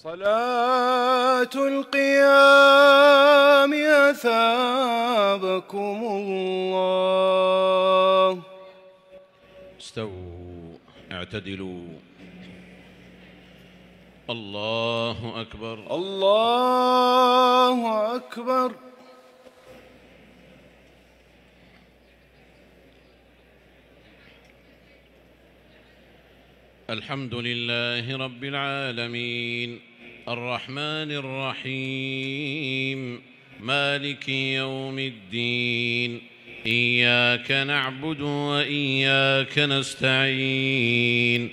صلاة القيام أثابكم الله. استووا اعتدلوا. الله أكبر. الله أكبر. الحمد لله رب العالمين الرحمن الرحيم مالك يوم الدين إياك نعبد وإياك نستعين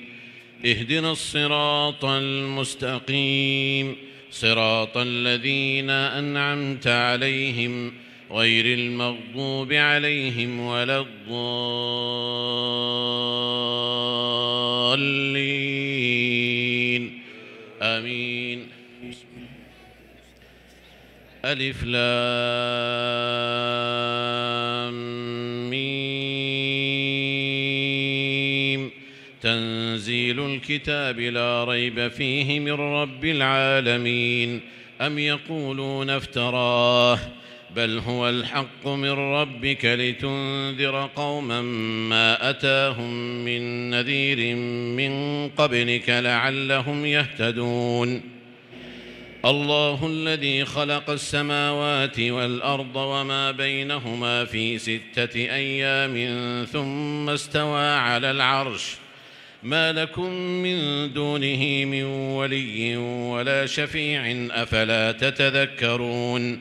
اهدنا الصراط المستقيم صراط الذين أنعمت عليهم غير المغضوب عليهم ولا الضالين آمين. ألف لام ميم تنزيل الكتاب لا ريب فيه من رب العالمين. أم يقولون افتراه بل هو الحق من ربك لتنذر قوما ما أتاهم من نذير من قبلك لعلهم يهتدون. الله الذي خلق السماوات والأرض وما بينهما في 6 أيام ثم استوى على العرش ما لكم من دونه من ولي ولا شفيع أفلا تتذكرون.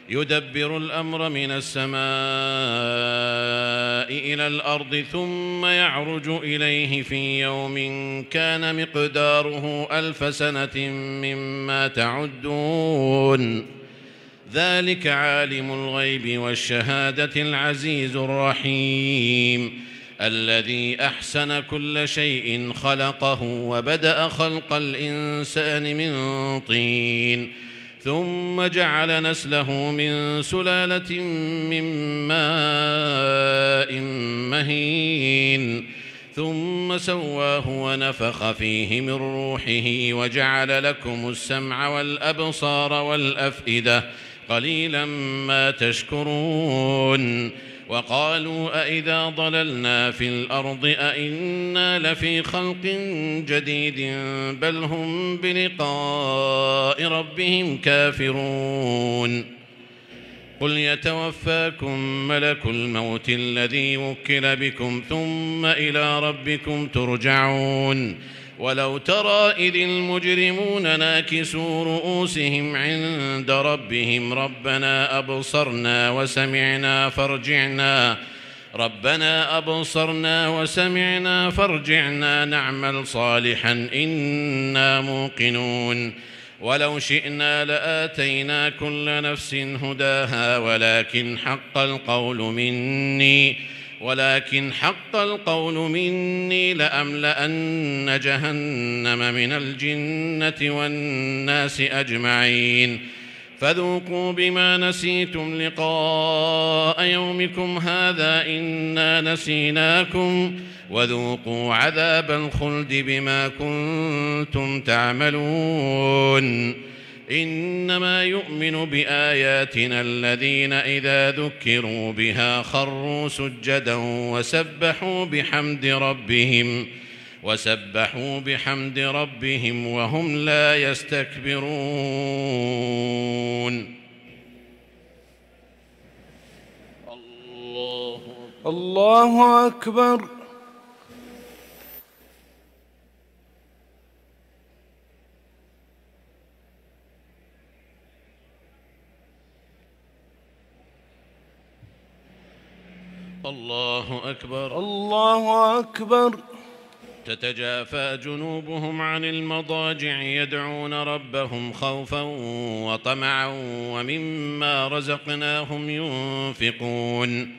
يدبر الأمر من السماء إلى الأرض ثم يعرج إليه في يوم كان مقداره 1000 سنة مما تعدون. ذلك عالم الغيب والشهادة العزيز الرحيم الذي أحسن كل شيء خلقه وبدأ خلق الإنسان من طين ثم جعل نسله من سلالة من ماء مهين ثم سواه ونفخ فيه من روحه وجعل لكم السمع والأبصار والأفئدة قليلا ما تشكرون. وقالوا أإذا ضللنا في الأرض أإنا لفي خلق جديد بل هم بلقاء ربهم كافرون. قل يتوفاكم ملك الموت الذي وكل بكم ثم إلى ربكم ترجعون. ولو ترى إذ المجرمون ناكسوا رؤوسهم عند ربهم ربنا أبصرنا وسمعنا فارجعنا نعمل صالحا إنا موقنون. ولو شئنا لآتينا كل نفس هداها ولكن حق القول مني لأملأن جهنم من الجنة والناس أجمعين. فذوقوا بما نسيتم لقاء يومكم هذا إنا نسيناكم وذوقوا عذاب الخلد بما كنتم تعملون. إنما يؤمن بآياتنا الذين إذا ذكروا بها خروا سجدا وسبحوا بحمد ربهم وهم لا يستكبرون. الله أكبر. الله أكبر. الله أكبر. تتجافى جنوبهم عن المضاجع يدعون ربهم خوفا وطمعا ومما رزقناهم ينفقون.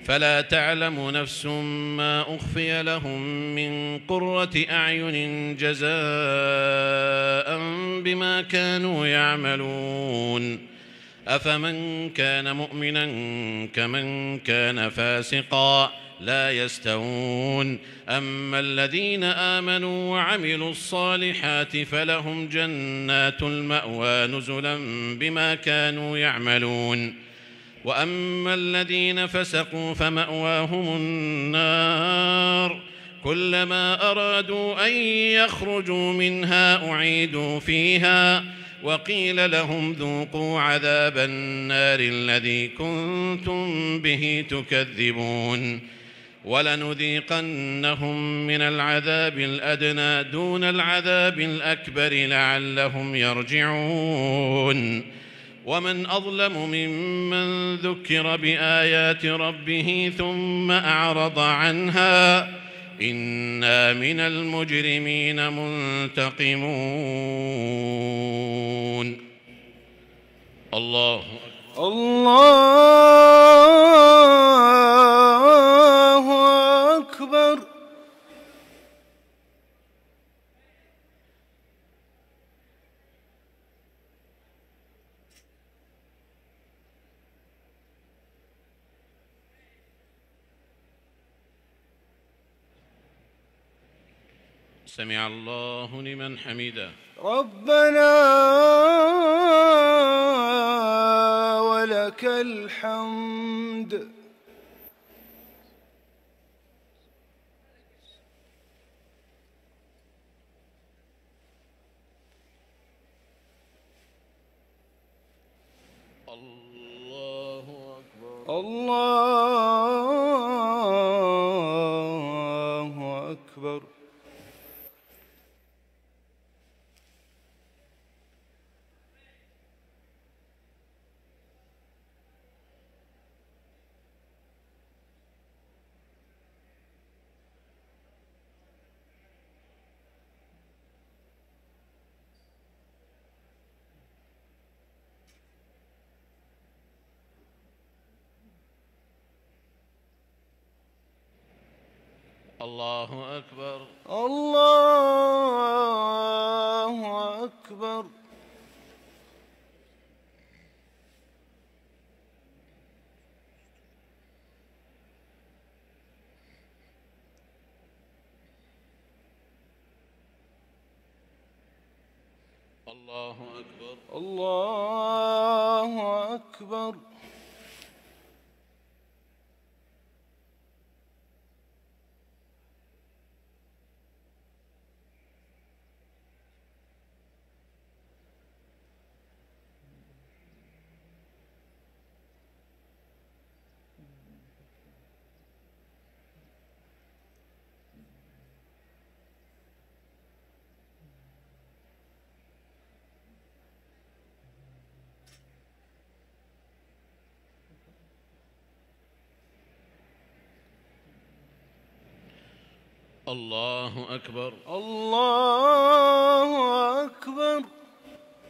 فلا تعلم نفس ما أخفي لهم من قرة أعين جزاء بما كانوا يعملون. أفمن كان مؤمنا كمن كان فاسقا لا يستوون. أما الذين آمنوا وعملوا الصالحات فلهم جنات المأوى نزلا بما كانوا يعملون. وأما الذين فسقوا فمأواهم النار كلما أرادوا أن يخرجوا منها أعيدوا فيها وقيل لهم ذوقوا عذاب النار الذي كنتم به تكذبون. ولنذيقنهم من العذاب الأدنى دون العذاب الأكبر لعلهم يرجعون. ومن أظلم ممن ذكر بآيات ربه ثم أعرض عنها إنا من المجرمين منتقمون. الله أكبر. سمع الله لمن حمده. ربنا ولك الحمد. الله أكبر. الله أكبر. الله أكبر. الله أكبر. الله أكبر. الله أكبر. الله أكبر. الله أكبر.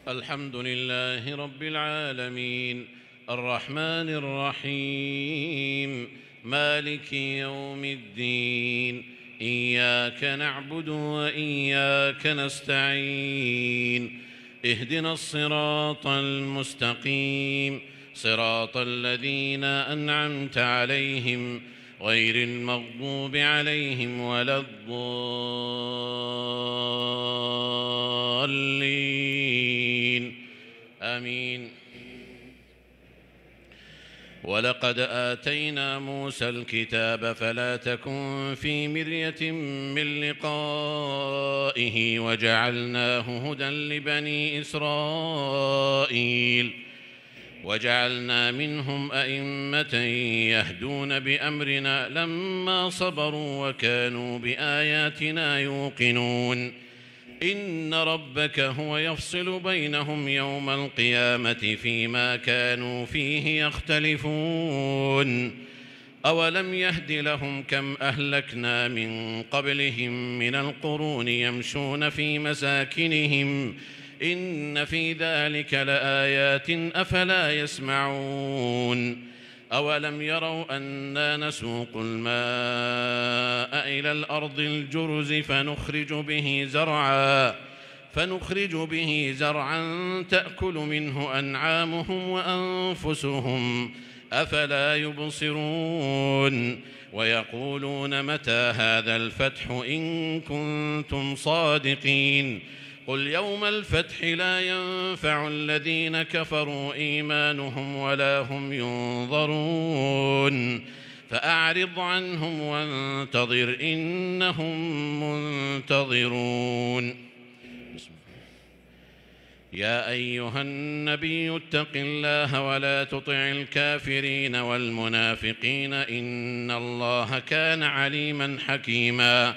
الحمد لله رب العالمين الرحمن الرحيم مالك يوم الدين إياك نعبد وإياك نستعين اهدنا الصراط المستقيم صراط الذين أنعمت عليهم غير المغضوب عليهم ولا الضالين آمين. ولقد آتينا موسى الكتاب فلا تكن في مرية من لقائه وجعلناه هدى لبني إسرائيل وجعلنا منهم أئمة يهدون بأمرنا لما صبروا وكانوا بآياتنا يوقنون. إن ربك هو يفصل بينهم يوم القيامة فيما كانوا فيه يختلفون. أولم يهد لهم كم أهلكنا من قبلهم من القرون يمشون في مساكنهم إن في ذلك لآيات أفلا يسمعون. أولم يروا أنا نسوق الماء إلى الأرض الجرز فنخرج به زرعا تأكل منه أنعامهم وأنفسهم أفلا يبصرون. ويقولون متى هذا الفتح إن كنتم صادقين قل يوم الفتح لا ينفع الذين كفروا إيمانهم ولا هم ينظرون فأعرض عنهم وانتظر إنهم منتظرون. يا أيها النبي اتق الله ولا تطع الكافرين والمنافقين إن الله كان عليما حكيما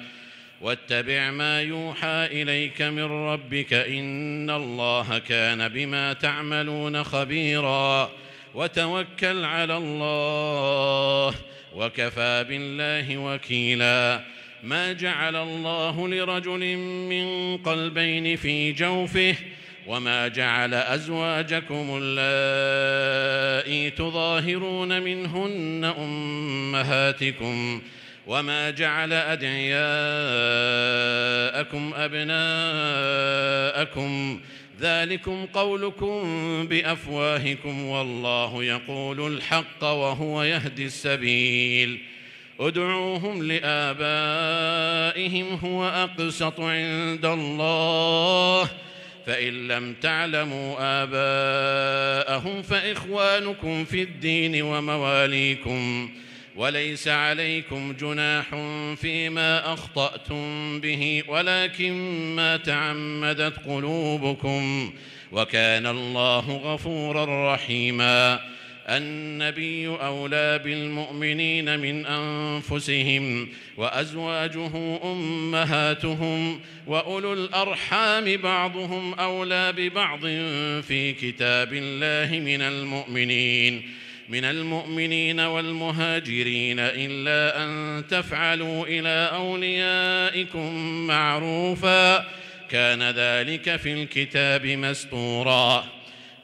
واتبع ما يوحى إليك من ربك إن الله كان بما تعملون خبيرا وتوكل على الله وكفى بالله وكيلا. ما جعل الله لرجل من قلبين في جوفه وما جعل أزواجكم اللائي تظاهرون منهن أمهاتكم وما جعل أدعياءكم أبناءكم ذلكم قولكم بأفواهكم والله يقول الحق وهو يهدي السبيل. ادعوهم لآبائهم هو أقسط عند الله فإن لم تعلموا آباءهم فإخوانكم في الدين ومواليكم وليس عليكم جناح فيما أخطأتم به ولكن ما تعمدت قلوبكم وكان الله غفورا رحيما. النبي أولى بالمؤمنين من أنفسهم وأزواجه أمهاتهم وأولو الأرحام بعضهم أولى ببعض في كتاب الله من المؤمنين والمهاجرين إلا أن تفعلوا إلى أوليائكم معروفا كان ذلك في الكتاب مسطورا.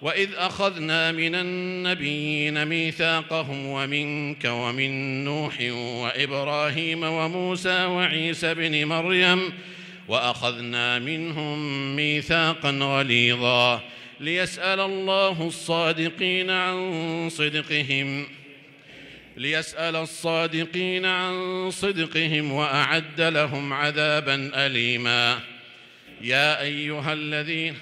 وإذ أخذنا من النبيين ميثاقهم ومنك ومن نوح وإبراهيم وموسى وعيسى بن مريم وأخذنا منهم ميثاقا غليظا ليسأل الله الصادقين عن صدقهم وأعد لهم عذابا أليما. يا أيها الذين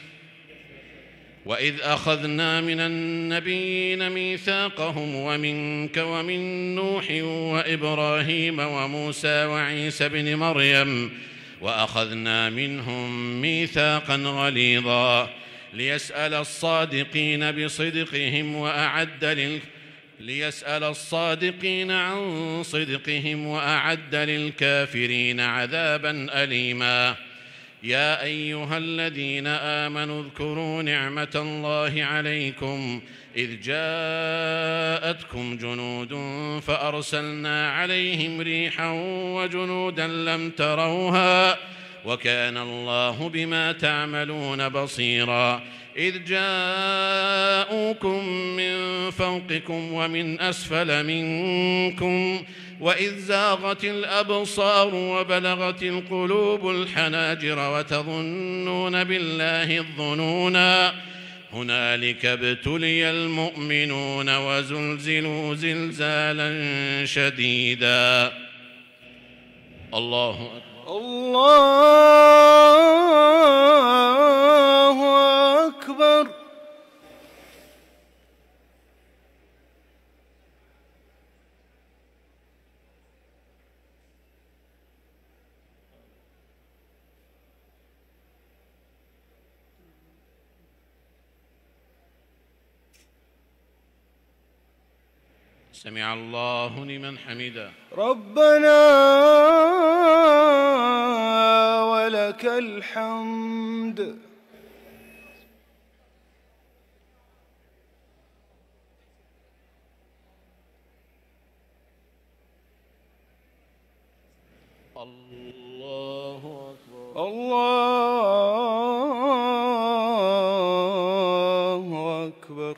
وإذ أخذنا من النبيين ميثاقهم ومنك ومن نوح وإبراهيم وموسى وعيسى بن مريم وأخذنا منهم ميثاقا غليظا ليسأل الصادقين عن صدقهم وأعد للكافرين عذابا أليما. يا أيها الذين آمنوا اذكروا نعمة الله عليكم إذ جاءتكم جنود فأرسلنا عليهم ريحا وجنودا لم تروها وكان الله بما تعملون بصيرا. إذ جاءوكم من فوقكم ومن أسفل منكم وإذ زاغت الأبصار وبلغت القلوب الحناجر وتظنون بالله الظنونا هنالك ابتلي المؤمنون وزلزلوا زلزالا شديدا. الله أكبر. الله أكبر. سمع الله لمن حمده. ربنا ولك الحمد. الله أكبر. الله أكبر.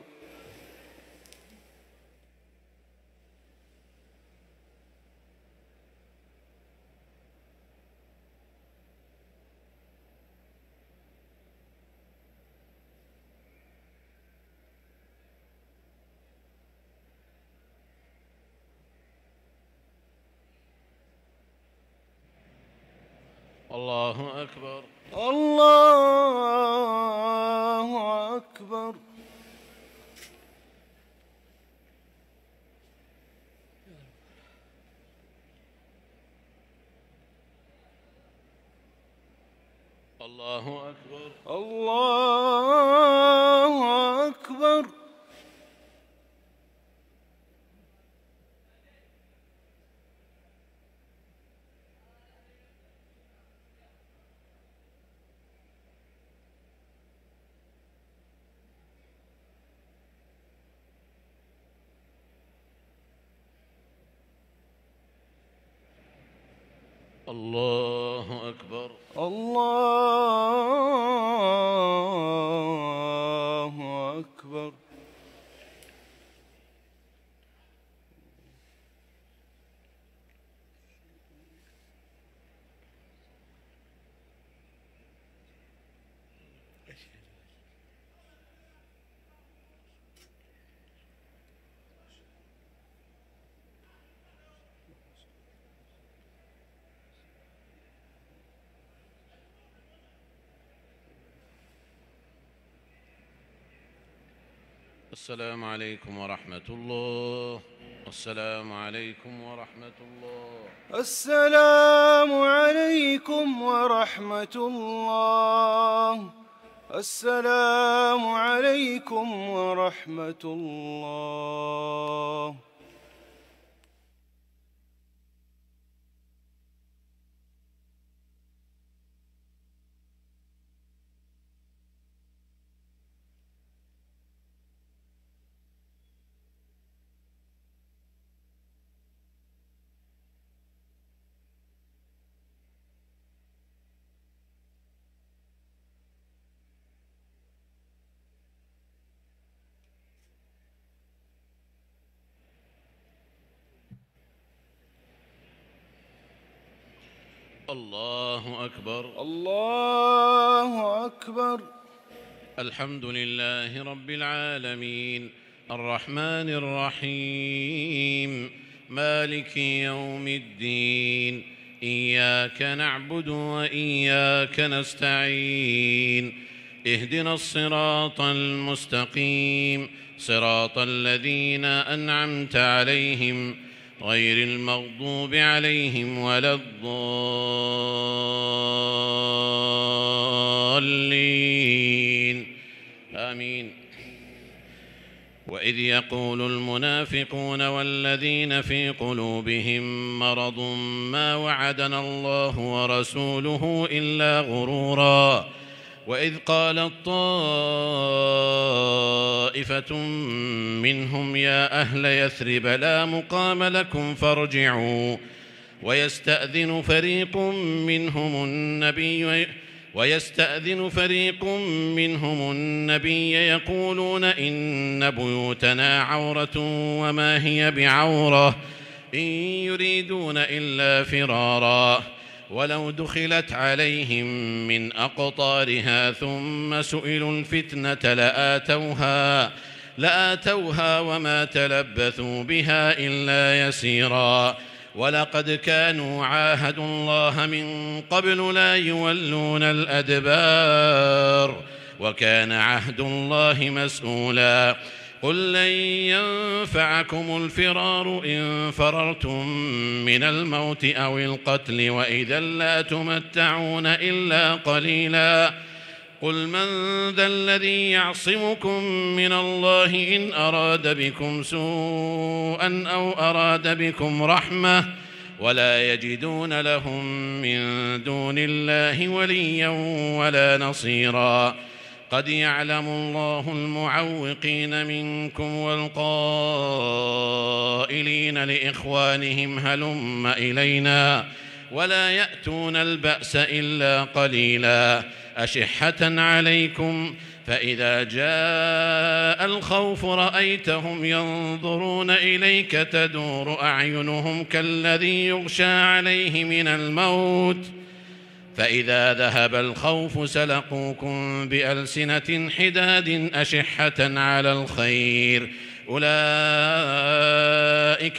الله أكبر. الله أكبر. الله أكبر. الله أكبر. الله أكبر. الله أكبر. السلام عليكم ورحمة الله. السلام عليكم ورحمة الله. السلام عليكم ورحمة الله. السلام عليكم ورحمة الله. الله أكبر. الله أكبر. الحمد لله رب العالمين الرحمن الرحيم مالك يوم الدين إياك نعبد وإياك نستعين اهدنا الصراط المستقيم صراط الذين أنعمت عليهم غير المغضوب عليهم ولا الضالين آمين. وإذ يقول المنافقون والذين في قلوبهم مرض ما وعدنا الله ورسوله إلا غرورا وإذ قالت طائفة منهم يا أهل يثرب لا مقام لكم فارجعوا ويستأذن فريق منهم النبي يقولون إن بيوتنا عورة وما هي بعورة إن يريدون إلا فرارا ولو دخلت عليهم من أقطارها ثم سئلوا الفتنة لآتوها وما تلبثوا بها إلا يسيرا ولقد كانوا عاهدوا الله من قبل لا يولون الأدبار وكان عهد الله مسؤولا قل لن ينفعكم الفرار إن فررتم من الموت أو القتل وإذا لا تمتعون إلا قليلا قل من ذا الذي يعصمكم من الله إن أراد بكم سوءا أو أراد بكم رحمة ولا يجدون لهم من دون الله وليا ولا نصيرا قد يعلم الله المعوقين منكم والقائلين لإخوانهم هلم إلينا ولا يأتون البأس إلا قليلا أشحة عليكم فإذا جاء الخوف رأيتهم ينظرون إليك تدور أعينهم كالذي يغشى عليه من الموت فإذا ذهب الخوف سلقوكم بألسنة حداد أشحة على الخير أولئك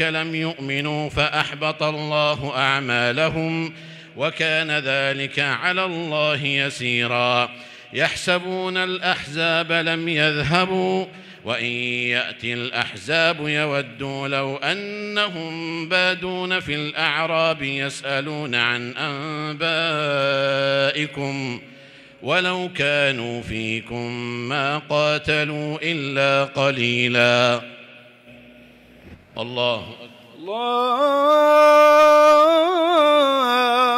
لم يؤمنوا فأحبط الله أعمالهم وكان ذلك على الله يسيرا. يحسبون الأحزاب لم يذهبوا وإن يأتي الأحزاب يودوا لو أنهم بادون في الأعراب يسألون عن أنبائكم ولو كانوا فيكم ما قاتلوا إلا قليلا. الله أكبر.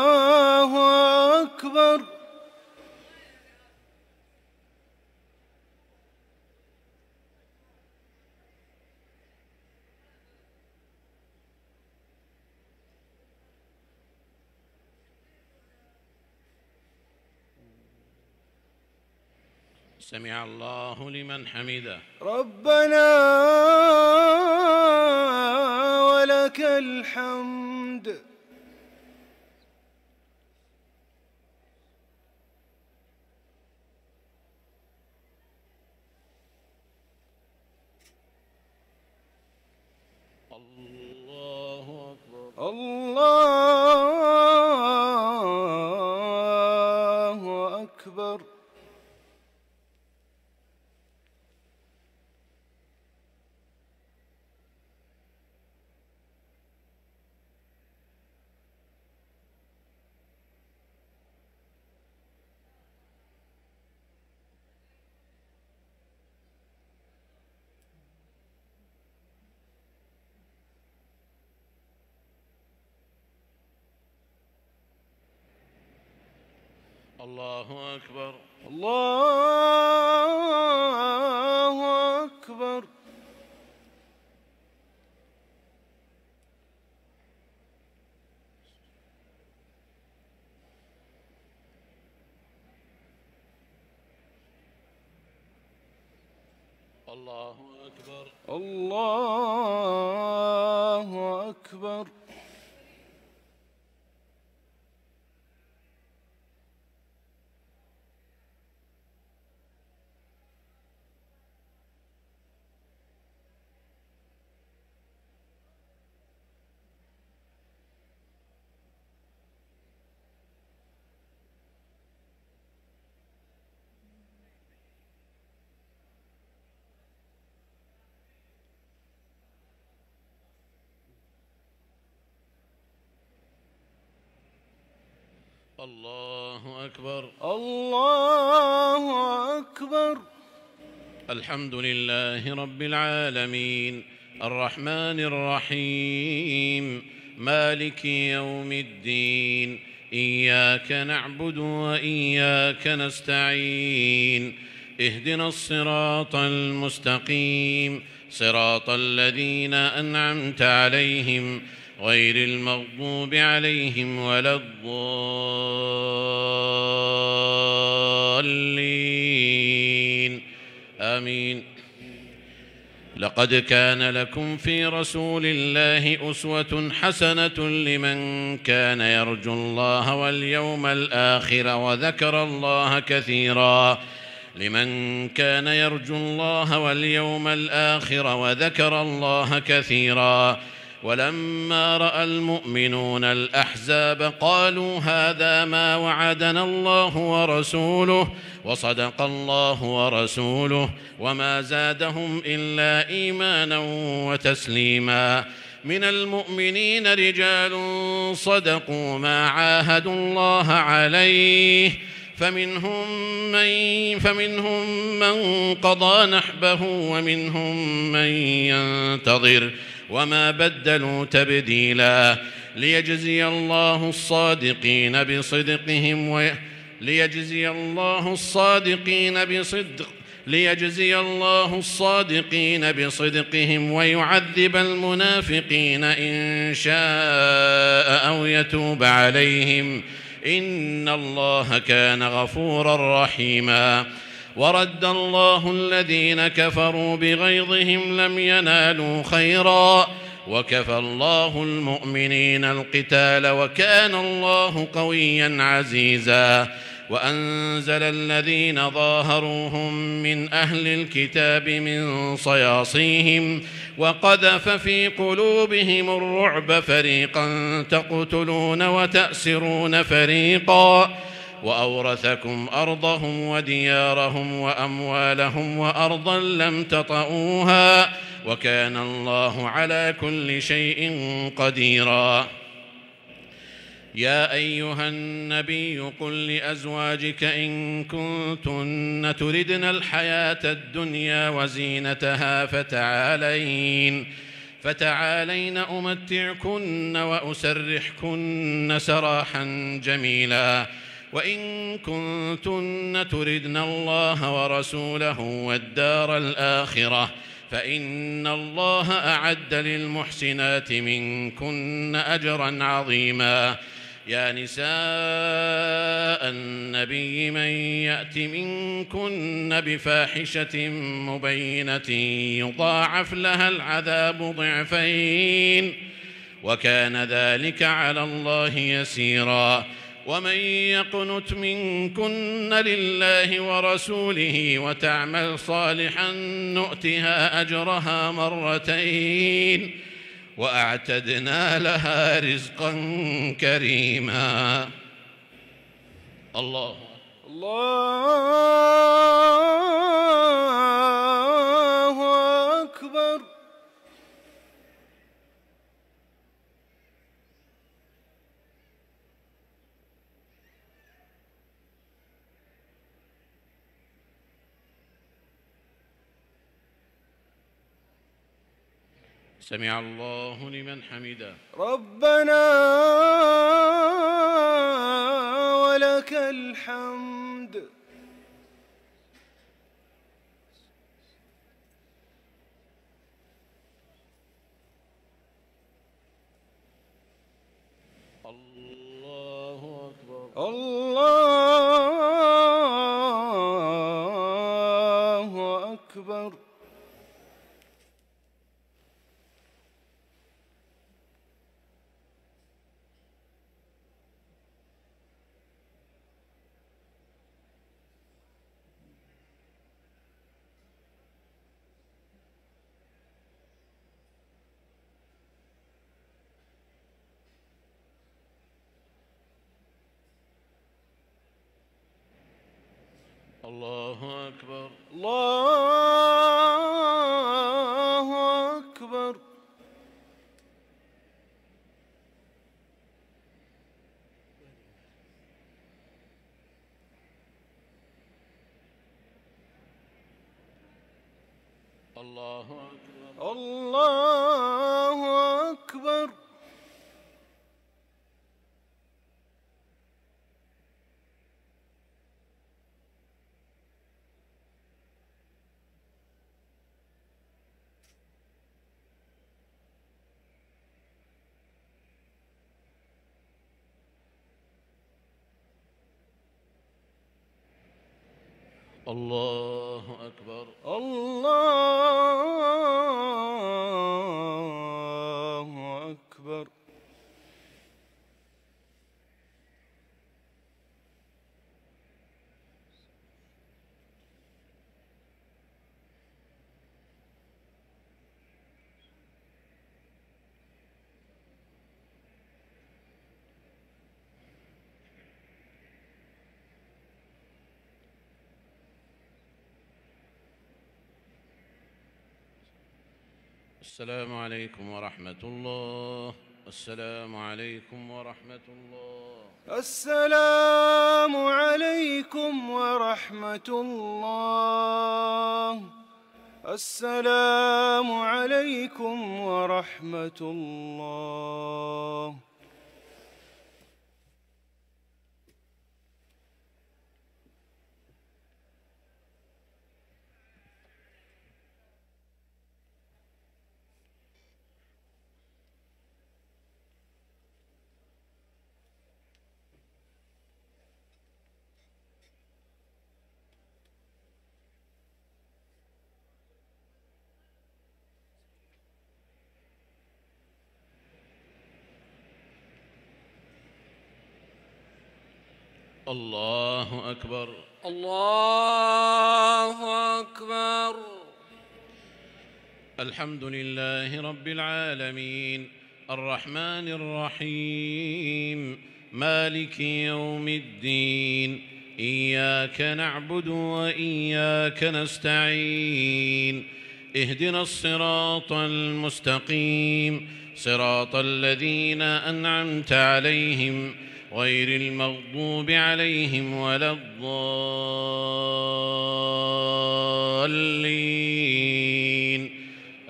الله أكبر. سمع الله لمن حمده. ربنا ولك الحمد. الله أكبر. الله أكبر. الله أكبر. الله أكبر. الله أكبر. الله أكبر. الله أكبر. الله أكبر. الحمد لله رب العالمين الرحمن الرحيم مالك يوم الدين إياك نعبد وإياك نستعين اهدنا الصراط المستقيم صراط الذين أنعمت عليهم غير المغضوب عليهم ولا الضالين آمين. لقد كان لكم في رسول الله أسوة حسنة لمن كان يرجو الله واليوم الآخر وذكر الله كثيرا لمن كان يرجو الله واليوم الآخر وذكر الله كثيرا. ولما رأى المؤمنون الأحزاب قالوا هذا ما وعدنا الله ورسوله وصدق الله ورسوله وما زادهم إلا إيمانا وتسليما. من المؤمنين رجال صدقوا ما عاهدوا الله عليه فمنهم من قضى نحبه ومنهم من ينتظر وما بدلوا تبديلا. ليجزي الله الصادقين بصدقهم ويعذب المنافقين إن شاء أو يتوب عليهم إن الله كان غفورا رحيما. ورد الله الذين كفروا بغيظهم لم ينالوا خيرا وكفى الله المؤمنين القتال وكان الله قويا عزيزا. وأنزل الذين ظاهروهم من أهل الكتاب من صياصيهم وقذف في قلوبهم الرعب فريقا تقتلون وتأسرون فريقا وأورثكم أرضهم وديارهم وأموالهم وأرضا لم تطئوها وكان الله على كل شيء قديرا. يا أيها النبي قل لأزواجك إن كنتن تردن الحياة الدنيا وزينتها فتعالين أمتعكن وأسرحكن سراحا جميلا وإن كنتن تردن الله ورسوله والدار الآخرة فإن الله أعد للمحسنات منكن أجرا عظيما. يا نساء النبي من يأت منكن بفاحشة مبينة يضاعف لها العذاب ضعفين وكان ذلك على الله يسيرا. ومن يقنت منكن لله ورسوله وتعمل صالحا نؤتها أجرها مرتين وأعتدنا لها رزقا كريما. الله أكبر. سمع الله لمن حمده. ربنا ولك الحمد. الله أكبر. الله أكبر. الله أكبر. الله أكبر. الله أكبر. الله أكبر. الله أكبر. الله أكبر. السلام عليكم ورحمة الله. السلام عليكم ورحمة الله. السلام عليكم ورحمة الله. السلام عليكم ورحمة الله. الله أكبر. الله أكبر. الحمد لله رب العالمين الرحمن الرحيم مالك يوم الدين إياك نعبد وإياك نستعين اهدنا الصراط المستقيم صراط الذين أنعمت عليهم غير المغضوب عليهم ولا الضالين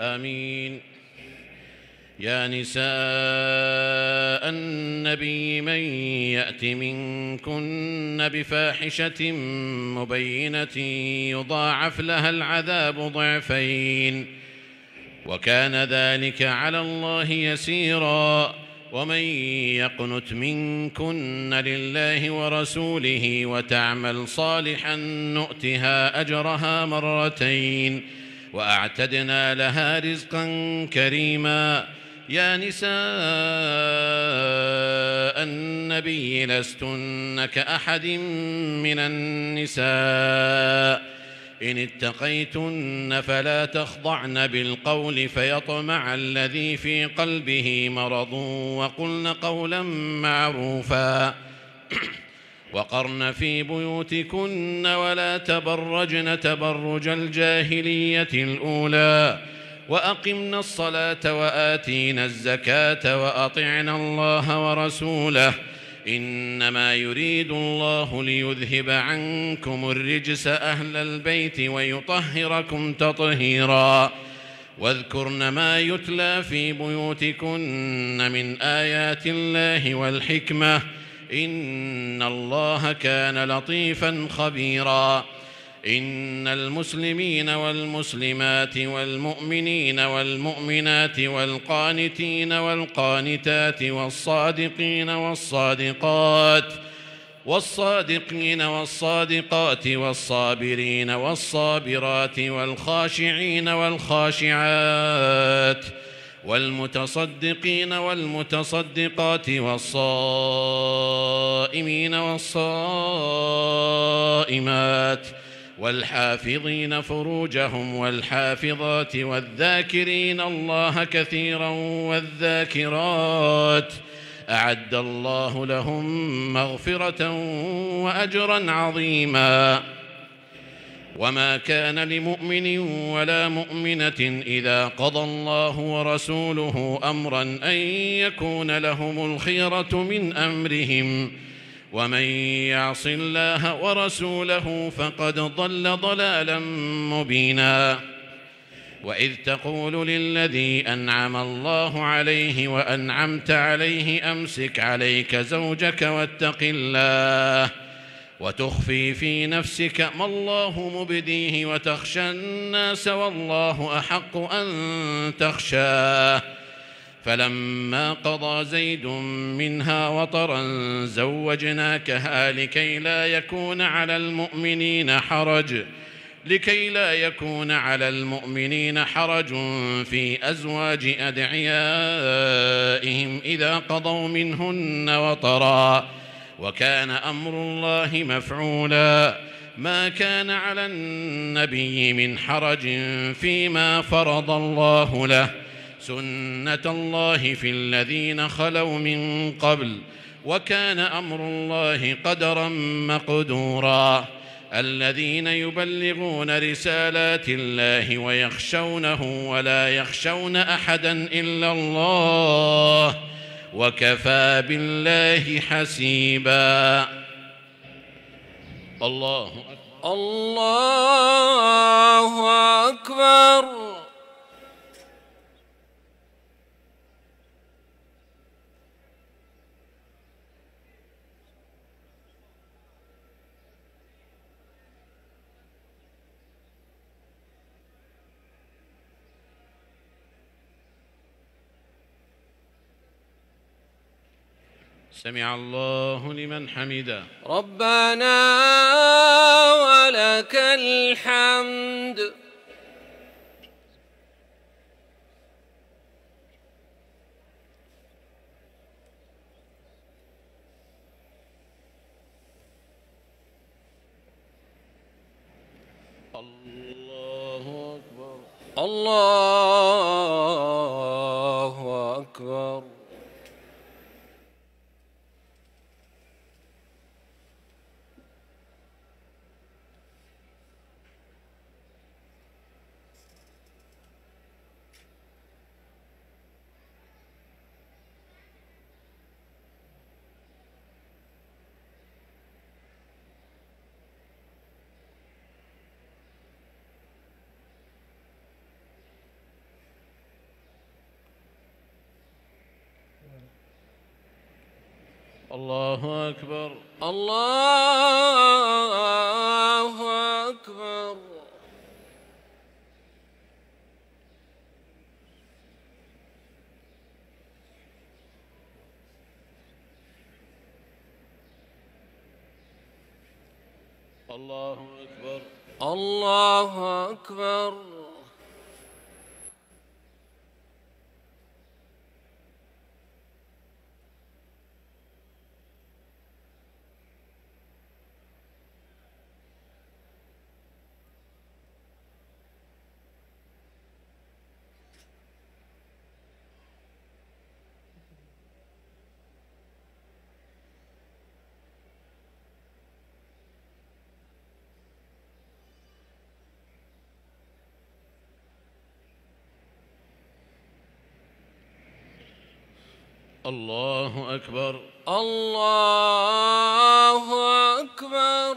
آمين. يا نساء النبي من يأت منكن بفاحشة مبينة يضاعف لها العذاب ضعفين وكان ذلك على الله يسيرا. ومن يقنت منكن لله ورسوله وتعمل صالحا نؤتها أجرها مرتين وأعتدنا لها رزقا كريما. يا نساء النبي لستن كأحد من النساء إن اتقيتن فلا تخضعن بالقول فيطمع الذي في قلبه مرض وقلن قولا معروفا وقرن في بيوتكن ولا تبرجن تبرج الجاهلية الأولى وأقمنا الصلاة وآتينا الزكاة وأطعنا الله ورسوله إنما يريد الله ليذهب عنكم الرجس أهل البيت ويطهركم تطهيرا. واذكرن ما يتلى في بيوتكن من آيات الله والحكمة إن الله كان لطيفا خبيرا. إن المسلمين والمسلمات والمؤمنين والمؤمنات والقانتين والقانتات والصادقين والصادقات والصابرين والصابرات والخاشعين والخاشعات والمتصدقين والمتصدقات والصائمين والصائمات والحافظين فروجهم والحافظات والذاكرين الله كثيرا والذاكرات أعد الله لهم مغفرة وأجرا عظيما. وما كان لمؤمن ولا مؤمنة إذا قضى الله ورسوله أمرا أن يكون لهم الخيرة من أمرهم ومن يعص الله ورسوله فقد ضل ضلالا مبينا. وإذ تقول للذي أنعم الله عليه وأنعمت عليه أمسك عليك زوجك واتق الله وتخفي في نفسك ما الله مبديه وتخشى الناس والله أحق أن تخشاه. فلما قضى زيد منها وطرا زوجناكها لكي لا يكون على المؤمنين حرج في أزواج أدعيائهم إذا قضوا منهن وطرا وكان أمر الله مفعولا. ما كان على النبي من حرج فيما فرض الله له سنة الله في الذين خلوا من قبل وكان أمر الله قدرا مقدورا. الذين يبلغون رسالات الله ويخشونه ولا يخشون أحدا إلا الله وكفى بالله حسيبا. الله أكبر. الله أكبر. سمع الله لمن حمده. ربنا ولك الحمد. الله أكبر. الله أكبر. الله أكبر. الله أكبر. الله أكبر. الله أكبر. الله أكبر. الله أكبر.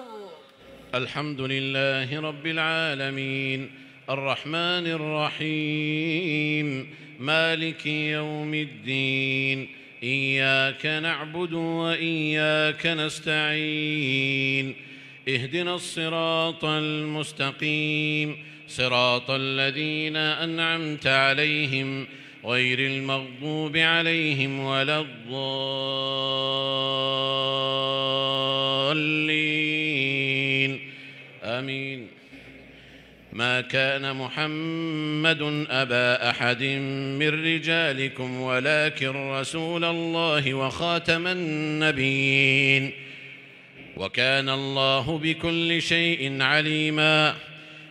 الحمد لله رب العالمين الرحمن الرحيم مالك يوم الدين إياك نعبد وإياك نستعين اهدنا الصراط المستقيم صراط الذين أنعمت عليهم غير المغضوب عليهم ولا الضالين آمين. ما كان محمد أبا أحد من رجالكم ولكن رسول الله وخاتم النبيين وكان الله بكل شيء عليما.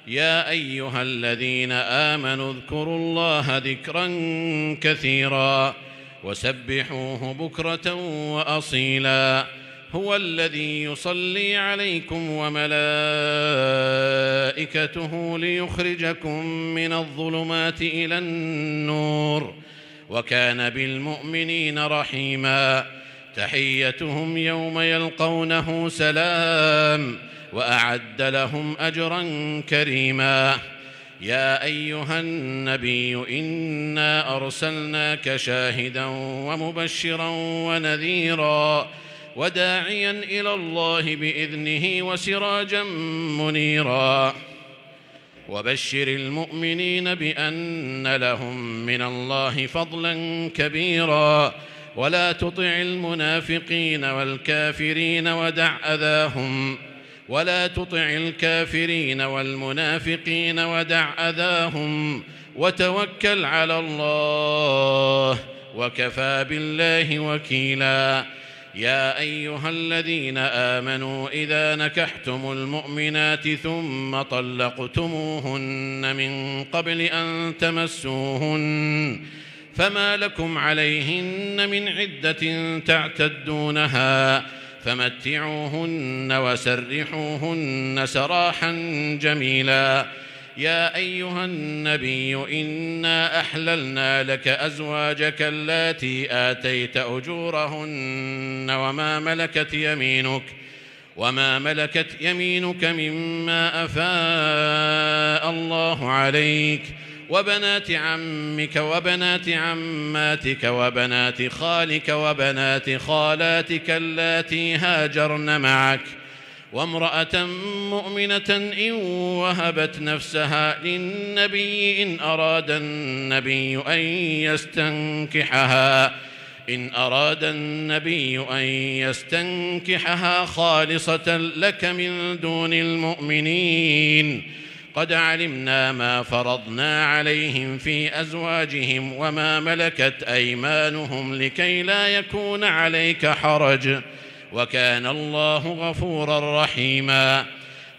يا أيها الذين آمنوا اذكروا الله ذكرا كثيرا وسبحوه بكرة وأصيلا. هو الذي يصلي عليكم وملائكته ليخرجكم من الظلمات إلى النور وكان بالمؤمنين رحيما. تحيتهم يوم يلقونه سلام وأعد لهم أجرا كريما. يا أيها النبي إنا أرسلناك شاهدا ومبشرا ونذيرا وداعيا إلى الله بإذنه وسراجا منيرا. وبشر المؤمنين بأن لهم من الله فضلا كبيرا ولا تطع المنافقين والكافرين والمنافقين ودع أذاهم وتوكل على الله وكفى بالله وكيلا. يا أيها الذين آمنوا إذا نكحتم المؤمنات ثم طلقتموهن من قبل أن تمسوهن فما لكم عليهن من عدة تعتدونها فمتعوهن وسرحوهن سراحا جميلا. يا أيها النبي إنا أحللنا لك أزواجك اللاتي آتيت أجورهن وما ملكت يمينك مما أفاء الله عليك وبنات عمك وبنات عماتك وبنات خالك وبنات خالاتك اللاتي هاجرن معك وامرأة مؤمنة إن وهبت نفسها للنبي إن أراد النبي أن يستنكحها خالصة لك من دون المؤمنين. قد علمنا ما فرضنا عليهم في أزواجهم وما ملكت أيمانهم لكي لا يكون عليك حرج وكان الله غفورا رحيما.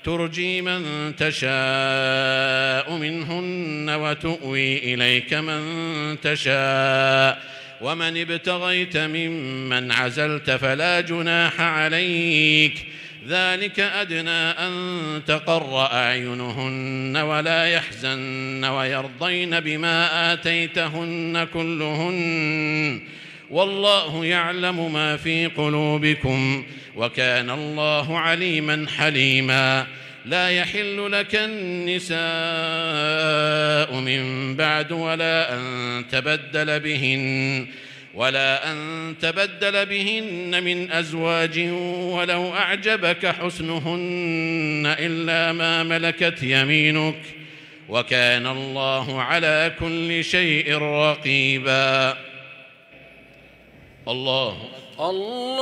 ترجي من تشاء منهن وتؤوي إليك من تشاء، ومن ابتغيت ممن عزلت فلا جناح عليك، ذلك أدنى أن تقر أعينهن ولا يحزن ويرضين بما آتيتهن كلهن، والله يعلم ما في قلوبكم، وكان الله عليما حليما. لا يحل لك النساء من بعد ولا أن تبدل بهن من أزواج ولو أعجبك حسنهن إلا ما ملكت يمينك، وكان الله على كل شيء رقيبا. الله أكبر.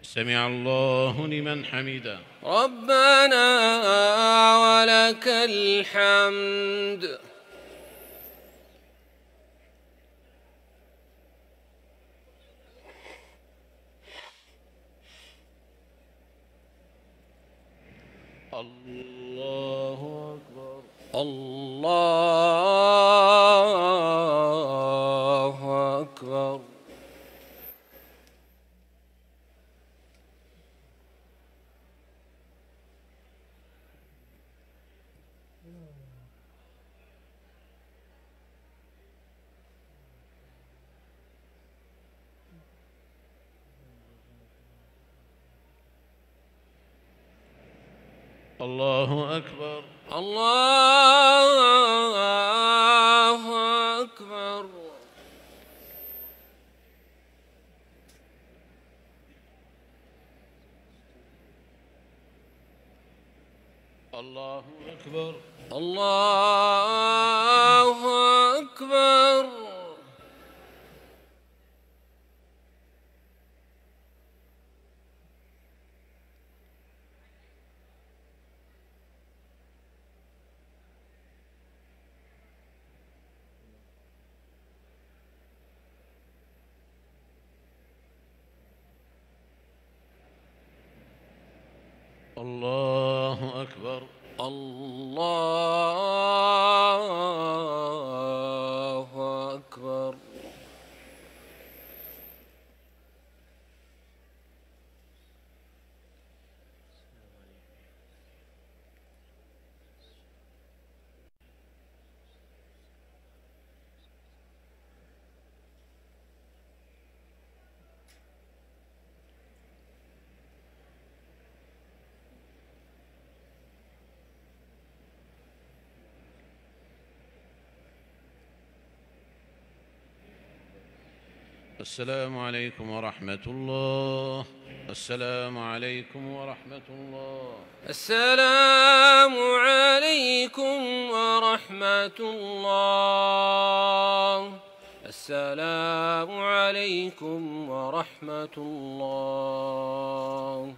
سمع الله لمن حمده. ربنا ولك الحمد. الله أكبر. الله أكبر. الله أكبر. الله أكبر. الله أكبر. الله أكبر. الله أكبر. الله أكبر. السلام عليكم ورحمة الله. السلام عليكم ورحمة الله. السلام عليكم ورحمة الله. السلام عليكم ورحمة الله.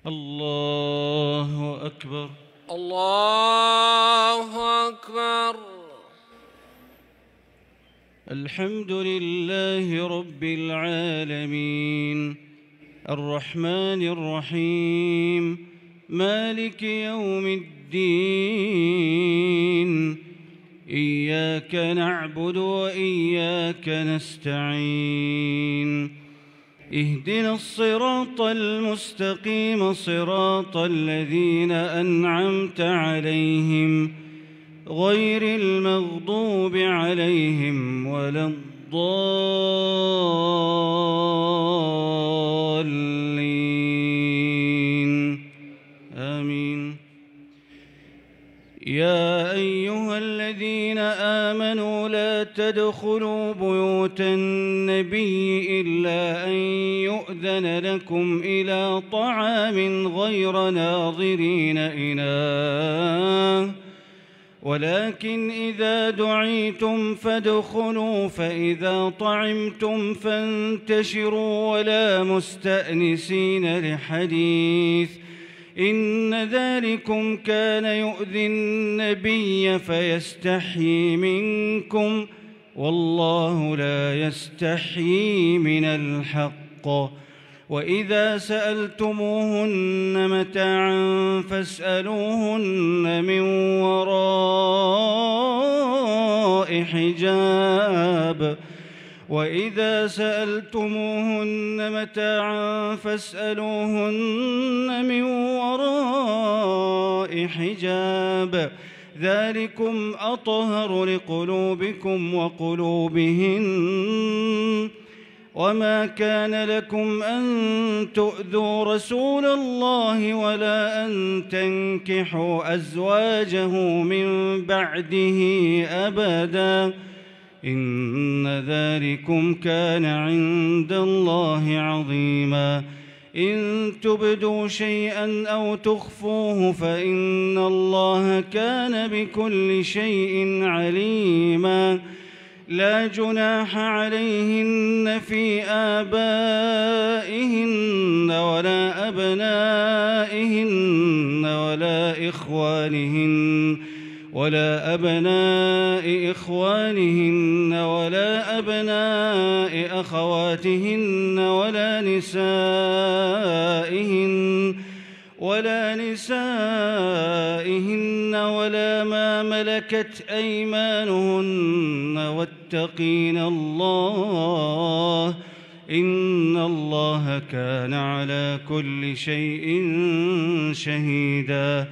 الله أكبر. الله أكبر. الحمد لله رب العالمين الرحمن الرحيم مالك يوم الدين إياك نعبد وإياك نستعين اهدنا الصراط المستقيم صراط الذين أنعمت عليهم غير المغضوب عليهم ولا الضالين آمين. يا أيها الذين آمنوا لا تدخلوا بيوت النبي إلا أن يؤذن لكم إلى طعام غير ناظرين إناه ولكن إذا دعيتم فادخلوا فإذا طعمتم فانتشروا ولا مستأنسين لحديث إن ذلكم كان يؤذي النبي فيستحيي منكم والله لا يستحيي من الحق وإذا سألتموهن متاعا فاسألوهن من وراء حجاب وإذا سألتموهن متاعا فاسألوهن من وراء حجاب ذلكم أطهر لقلوبكم وقلوبهن وما كان لكم أن تؤذوا رسول الله ولا أن تنكحوا أزواجه من بعده أبدا إن ذلكم كان عند الله عظيما إن تبدوا شيئا أو تخفوه فإن الله كان بكل شيء عليما لا جناح عليهن في آبائهن ولا أبنائهن ولا أبناء إخوانهن ولا أبناء أخواتهن ولا نسائهن ولا ما ملكت أيمانهن واتقين الله إن الله كان على كل شيء شهيدا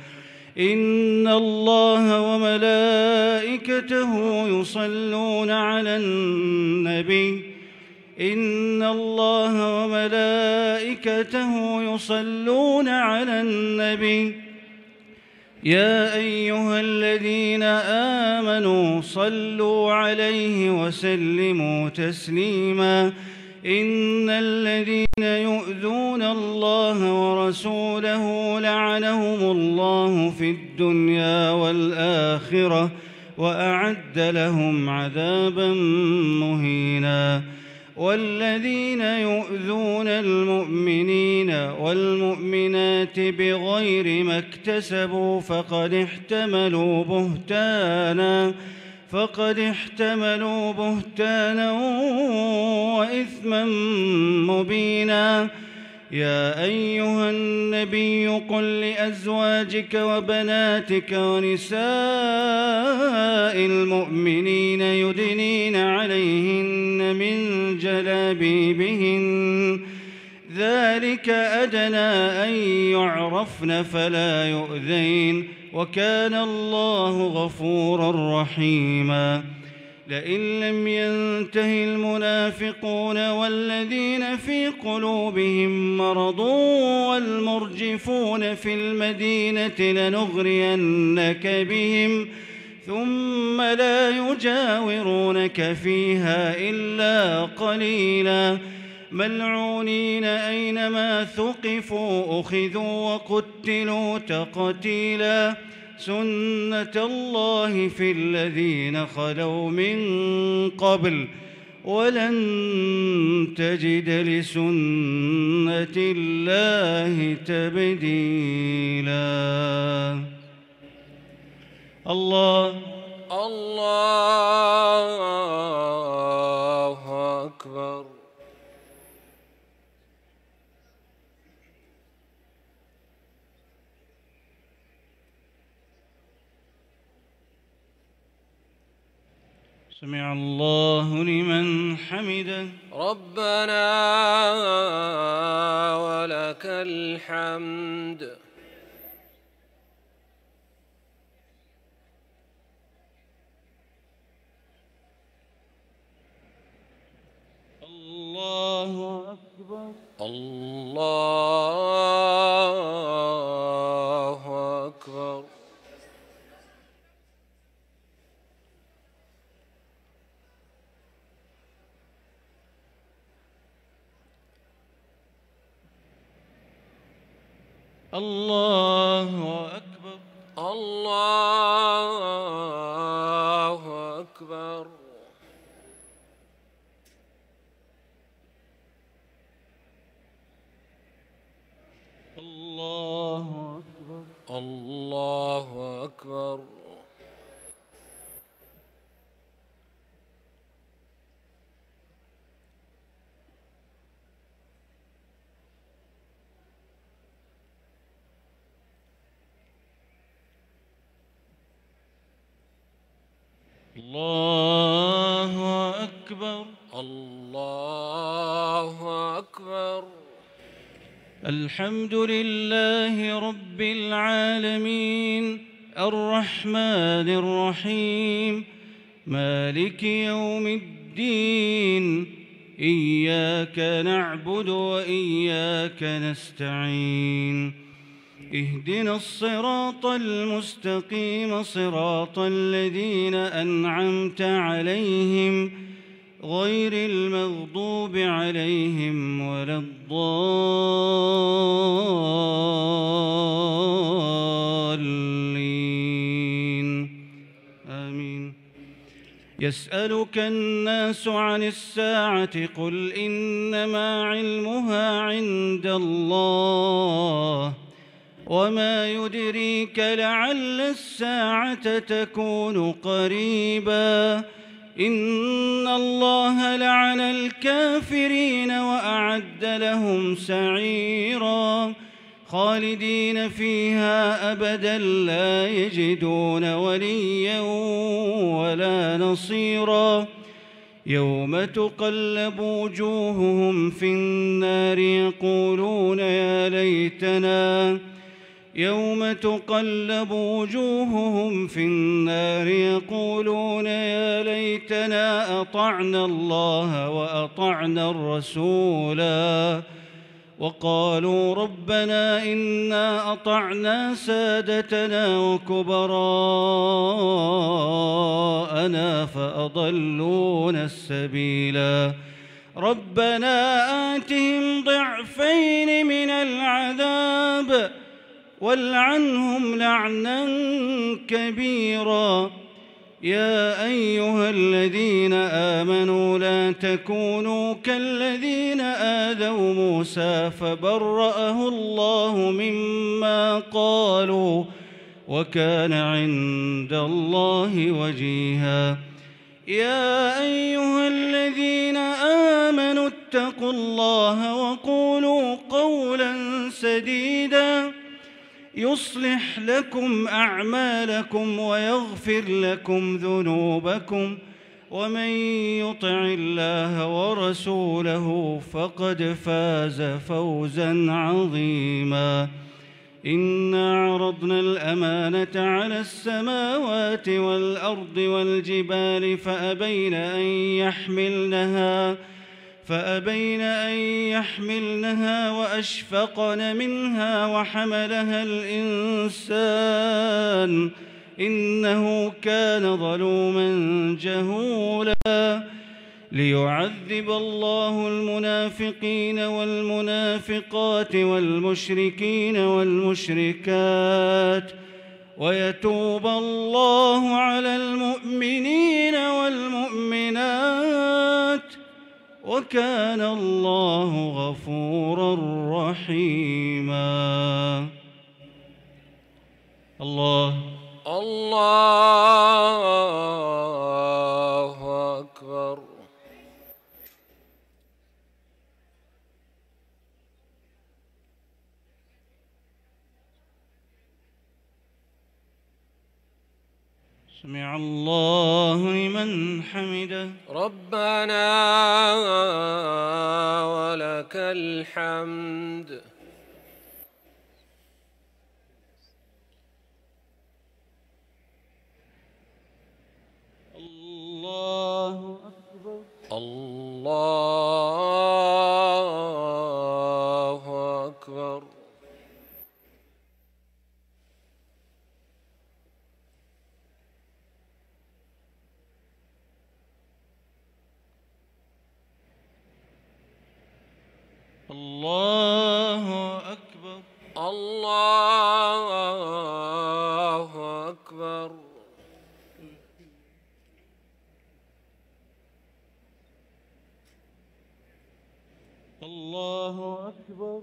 إن الله وملائكته يصلون على النبي إن الله وملائكته يصلون على النبي يا أيها الذين آمنوا صلوا عليه وسلموا تسليما إن الذين يؤذون الله ورسوله لعنهم الله في الدنيا والآخرة وأعد لهم عذابا مهينا والذين يؤذون المؤمنين والمؤمنات بغير ما اكتسبوا فقد احتملوا بهتانا وإثما مبينا يا أيها النبي قل لأزواجك وبناتك ونساء المؤمنين يدنين عليهن من جلابيبهن ذلك أدنى أن يعرفن فلا يؤذين وكان الله غفورا رحيما لئن لم ينته المنافقون والذين في قلوبهم مرض والمرجفون في المدينة لنغرينك بهم ثم لا يجاورونك فيها إلا قليلا ملعونين أينما ثقفوا أخذوا وقتلوا تقتيلا سنة الله في الذين خلوا من قبل ولن تجد لسنة الله تبديلا. الله أكبر. سمع الله لمن حمده. ربنا ولك الحمد. الله أكبر. الله أكبر. الله أكبر. الله أكبر. الله أكبر. الله أكبر. الله أكبر. الله أكبر. الحمد لله رب العالمين الرحمن الرحيم مالك يوم الدين إياك نعبد وإياك نستعين اهدنا الصراط المستقيم صراط الذين أنعمت عليهم غير المغضوب عليهم ولا الضالين آمين. يسألك الناس عن الساعة قل إنما علمها عند الله وما يدريك لعل الساعة تكون قريبا إن الله لعن الكافرين وأعد لهم سعيرا خالدين فيها أبدا لا يجدون وليا ولا نصيرا يوم تقلب وجوههم في النار يقولون يا ليتنا يوم تقلب وجوههم في النار يقولون يا ليتنا أطعنا الله وأطعنا الرسولا وقالوا ربنا إنا أطعنا سادتنا وكبراءنا فأضلونا السبيلا ربنا آتهم ضعفين من العذاب والعنهم لعنا كبيرا يا أيها الذين آمنوا لا تكونوا كالذين آذوا موسى فبرأه الله مما قالوا وكان عند الله وجيها يا أيها الذين آمنوا اتقوا الله وقولوا قولا سديدا يصلح لكم أعمالكم ويغفر لكم ذنوبكم ومن يطع الله ورسوله فقد فاز فوزا عظيما إنا عرضنا الأمانة على السماوات والأرض والجبال فأبين أن يحملنها وأشفقن منها وحملها الإنسان إنه كان ظلوما جهولا ليعذب الله المنافقين والمنافقات والمشركين والمشركات ويتوب الله على المؤمنين والمؤمنات وكان الله غفورا رحيما. الله أكبر. سمع الله لمن حمده. ربنا ولك الحمد. الله أكبر. الله أكبر. الله أكبر. الله أكبر. الله أكبر.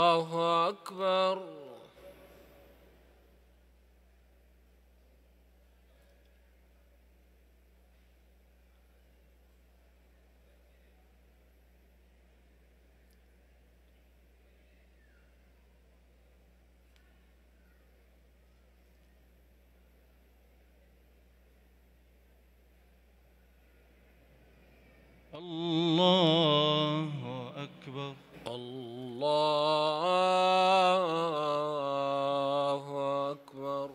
الله أكبر. الله أكبر. الله أكبر.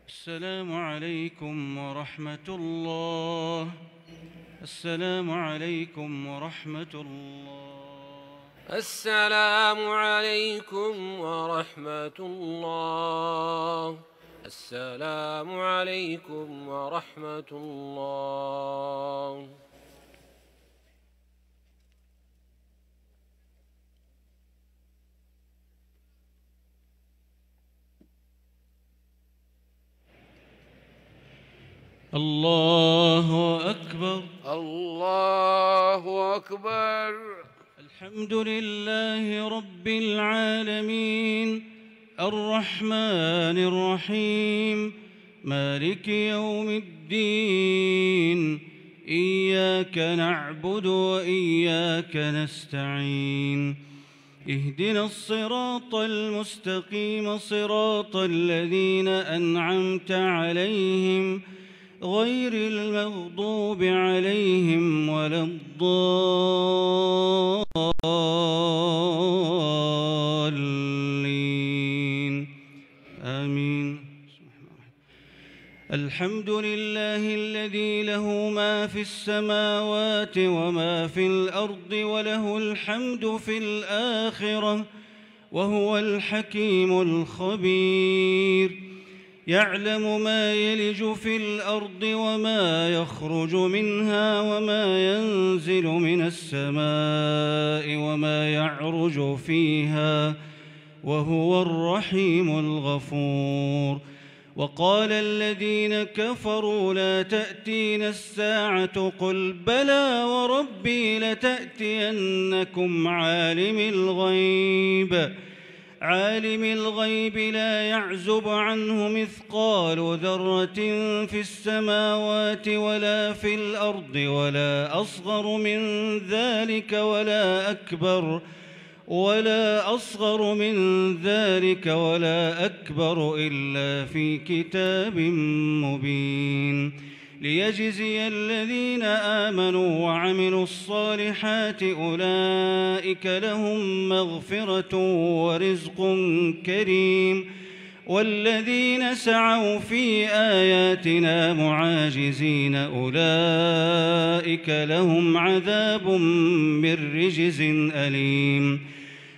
السلام عليكم ورحمة الله. السلام عليكم ورحمة الله. السلام عليكم ورحمة الله. السلام عليكم ورحمة الله. الله أكبر. الله أكبر. الحمد لله رب العالمين الرحمن الرحيم مالك يوم الدين إياك نعبد وإياك نستعين اهدنا الصراط المستقيم صراط الذين أنعمت عليهم غير المغضوب عليهم ولا الضالين آمين. الحمد لله الذي له ما في السماوات وما في الأرض وله الحمد في الآخرة وهو الحكيم الخبير. يعلم ما يلج في الأرض وما يخرج منها وما ينزل من السماء وما يعرج فيها وهو الرحيم الغفور. وقال الذين كفروا لا تأتينا الساعة قل بلى وربي لتأتينكم عالم الغيب لا يعزب عنه مثقال ذرة في السماوات ولا في الأرض ولا أصغر من ذلك ولا أكبر إلا في كتاب مبين ليجزي الذين آمنوا وعملوا الصالحات أولئك لهم مغفرة ورزق كريم. والذين سعوا في آياتنا معاجزين أولئك لهم عذاب من رجز أليم.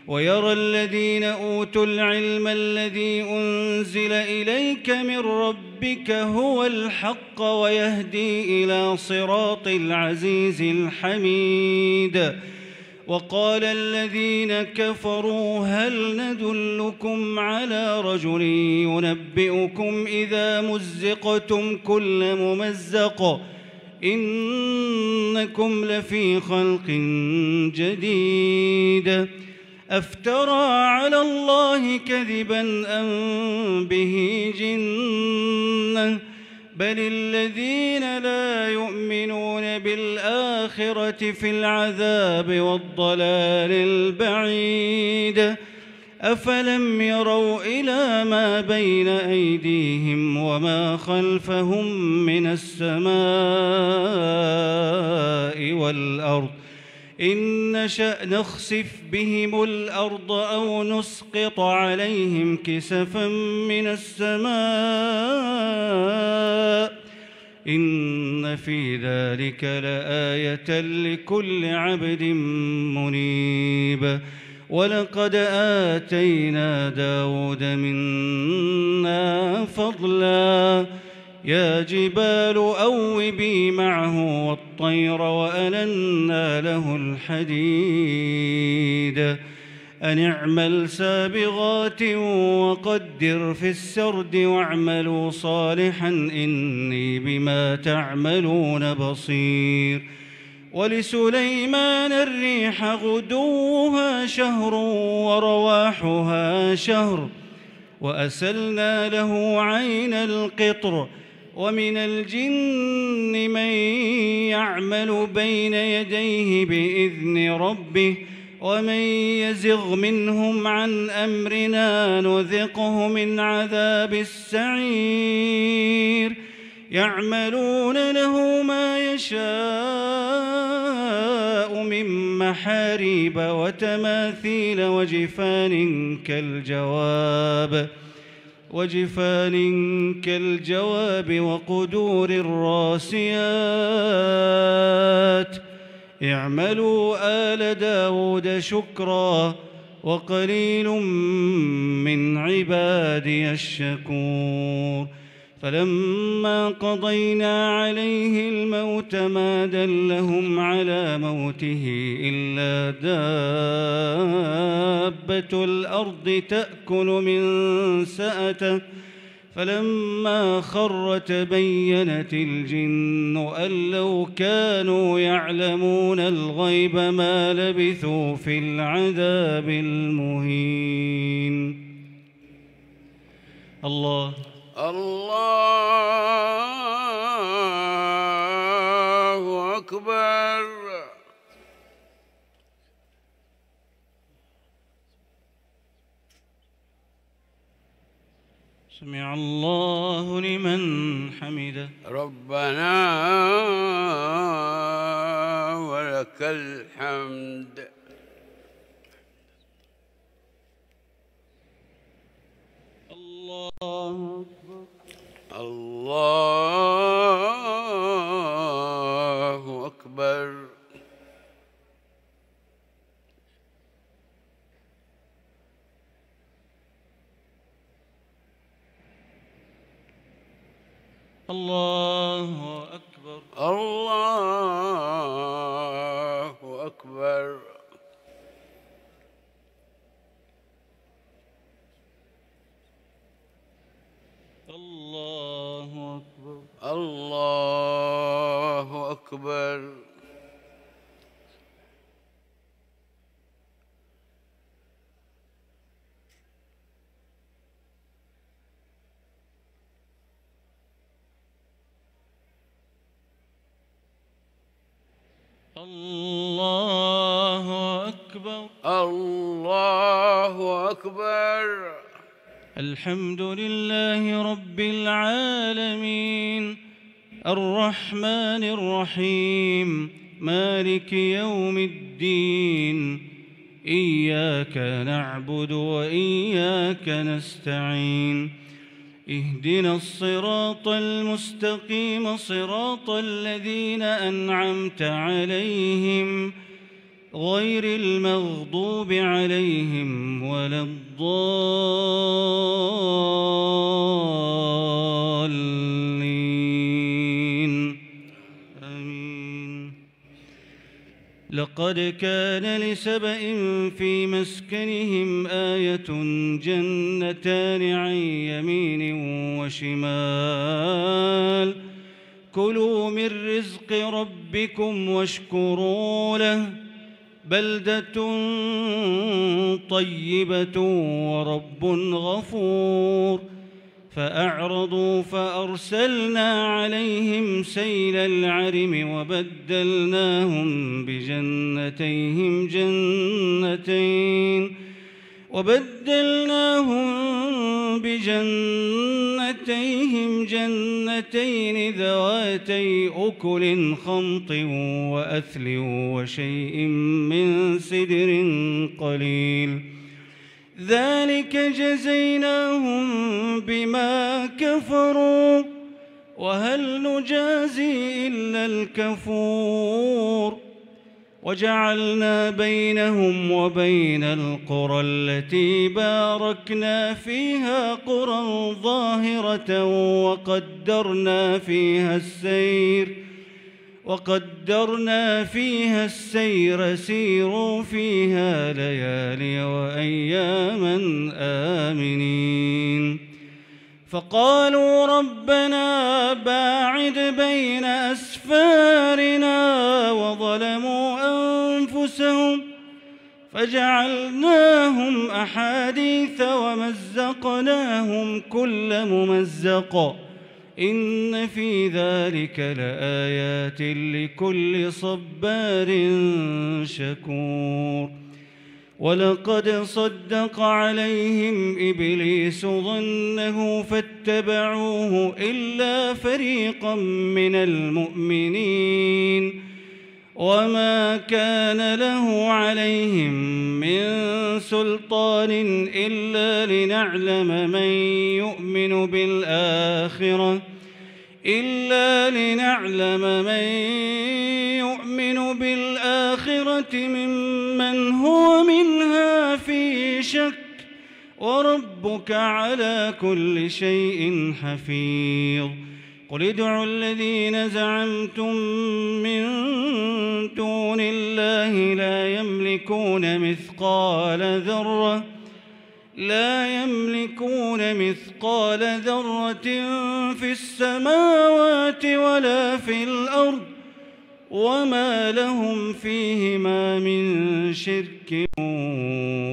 ويرى الذين أوتوا العلم الذي أنزل إليك من ربك هو الحق ويهدي إلى صراط العزيز الحميد. وقال الذين كفروا هل ندلكم على رجل ينبئكم إذا مزقتم كل ممزق إنكم لفي خلق جديد أفترى على الله كذبا أم به جنة بل الذين لا يؤمنون بالآخرة في العذاب والضلال البعيد. أفلم يروا إلى ما بين أيديهم وما خلفهم من السماء والأرض إن نشأ نخسف بهم الأرض أو نسقط عليهم كسفا من السماء إن في ذلك لآية لكل عبد منيب. ولقد آتينا داود منا فضلا يا جبال أوبي معه والطير وألنا له الحديد أن اعمل سابغات وقدر في السرد واعملوا صالحا إني بما تعملون بصير. ولسليمان الريح غدوها شهر ورواحها شهر وأسلنا له عين القطر ومن الجن من يعمل بين يديه بإذن ربه ومن يزغ منهم عن أمرنا نذقه من عذاب السعير. يعملون له ما يشاء من محاريب وتماثيل وجفان كالجواب وقدور الراسيات. اعملوا آل داود شكرا وقليل من عبادي الشكور. فلما قضينا عليه الموت ما دلهم على موته إلا دابة الأرض تأكل من سأته فلما خر تبينت الجن أن لو كانوا يعلمون الغيب ما لبثوا في العذاب المهين. الله أكبر. سمع الله لمن حمده. ربنا ولك الحمد. الله أكبر. الله أكبر. الله أكبر. الله أكبر. الله أكبر. الله أكبر. الله أكبر. الله أكبر. الحمد لله رب العالمين الرحمن الرحيم مالك يوم الدين إياك نعبد وإياك نستعين اهدنا الصراط المستقيم صراط الذين أنعمت عليهم غير المغضوب عليهم ولا الضالين آمين. لقد كان لسبإ في مسكنهم آية جنتان عن يمين وشمال كلوا من رزق ربكم واشكروا له بلدة طيبة ورب غفور. فأعرضوا فأرسلنا عليهم سيل العرم وبدلناهم بجنتين ذواتي أكل خمط وأثل وشيء من سدر قليل ذلك جزيناهم بما كفروا وهل نجازي إلا الكفور. وجعلنا بينهم وبين القرى التي باركنا فيها قرى ظاهرة وقدرنا فيها السير سيروا فيها ليالي وأياما آمنين. فقالوا ربنا باعد بين أسفارنا وظلموا أنفسهم فجعلناهم أحاديث ومزقناهم كل ممزق إن في ذلك لآيات لكل صبار شكور. ولقد صدق عليهم إبليس ظنه فاتبعوه إلا فريقا من المؤمنين وما كان له عليهم من سلطان إلا لنعلم من يؤمن بالآخرة ممن هو منها في شك وربك على كل شيء حفيظ. قل ادعوا الذين زعمتم من دون الله لا يملكون مثقال ذرة في السماوات ولا في الأرض وما لهم فيهما من شرك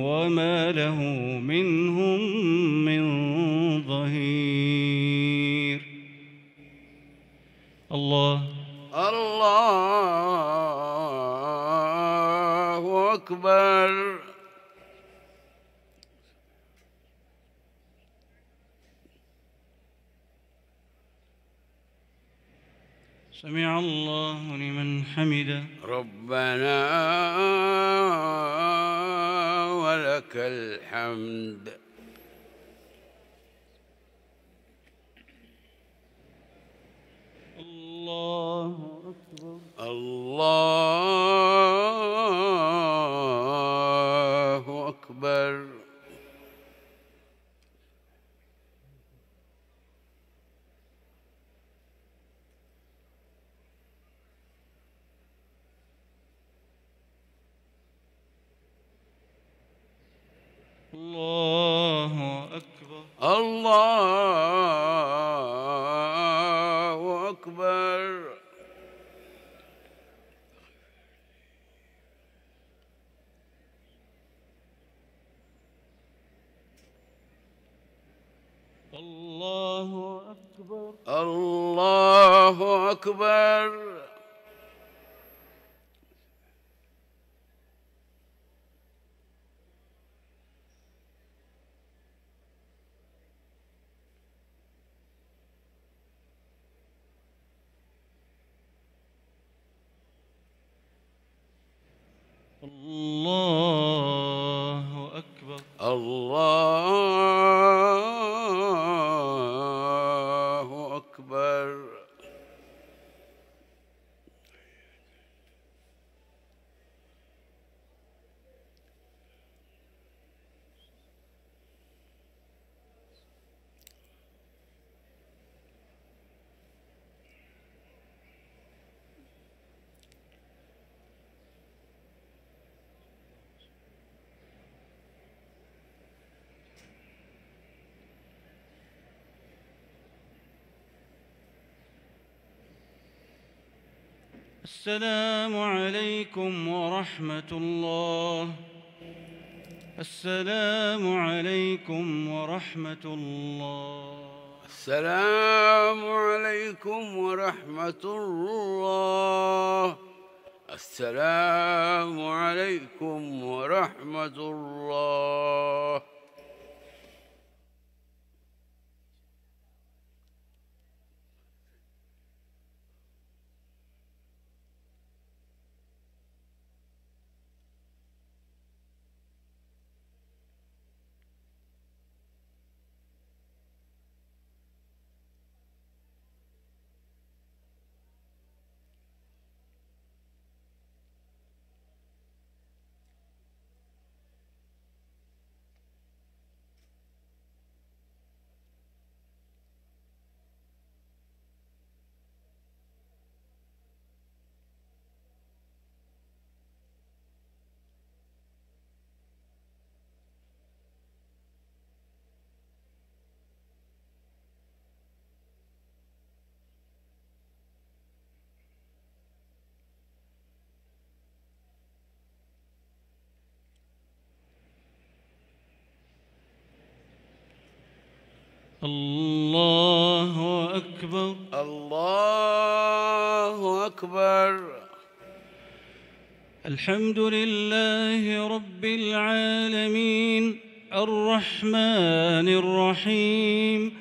وما له منهم من ظهير. الله أكبر. سمع الله لمن حمده. ربنا ولك الحمد. الله أكبر. الله أكبر. الله أكبر. الله أكبر. الله أكبر. الله أكبر. الله الله أكبر. السلام عليكم ورحمة الله. السلام عليكم ورحمة الله. السلام عليكم ورحمة الله. السلام عليكم ورحمة الله. الله أكبر. الله أكبر. الحمد لله رب العالمين الرحمن الرحيم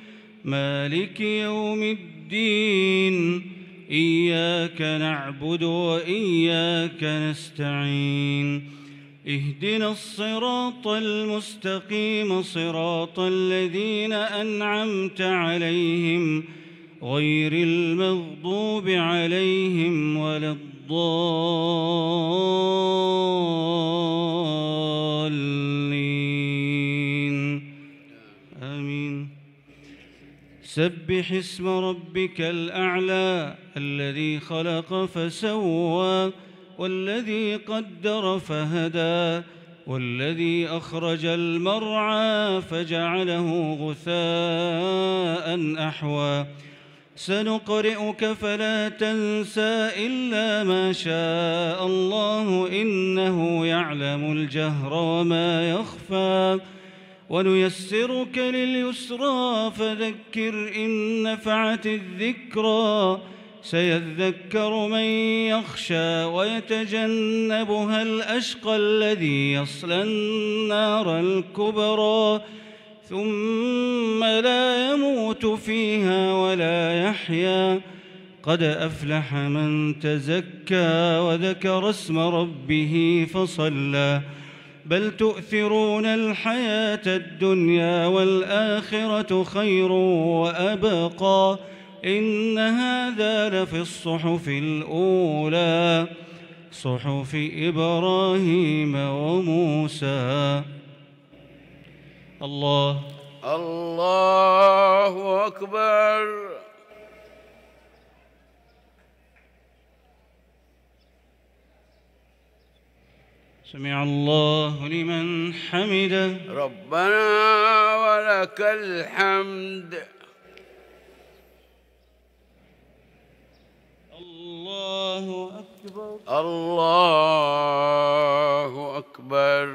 مالك يوم الدين إياك نعبد وإياك نستعين اهدنا الصراط المستقيم صراط الذين أنعمت عليهم غير المغضوب عليهم ولا الضالين آمين. سبح اسم ربك الأعلى الذي خلق فسوى والذي قدر فهدى والذي أخرج المرعى فجعله غثاء أحوى سنقرئك فلا تنسى إلا ما شاء الله إنه يعلم الجهر وما يخفى ونيسرك لليسرى فذكر إن نفعت الذكرى سيذكر من يخشى ويتجنبها الأشقى الذي يصلى النار الكبرى ثم لا يموت فيها ولا يحيا قد أفلح من تزكى وذكر اسم ربه فصلى بل تؤثرون الحياة الدنيا والآخرة خير وأبقى إن هذا لفي الصحف الأولى صحف إبراهيم وموسى. الله أكبر. سمع الله لمن حمده. ربنا ولك الحمد. الله أكبر. الله أكبر.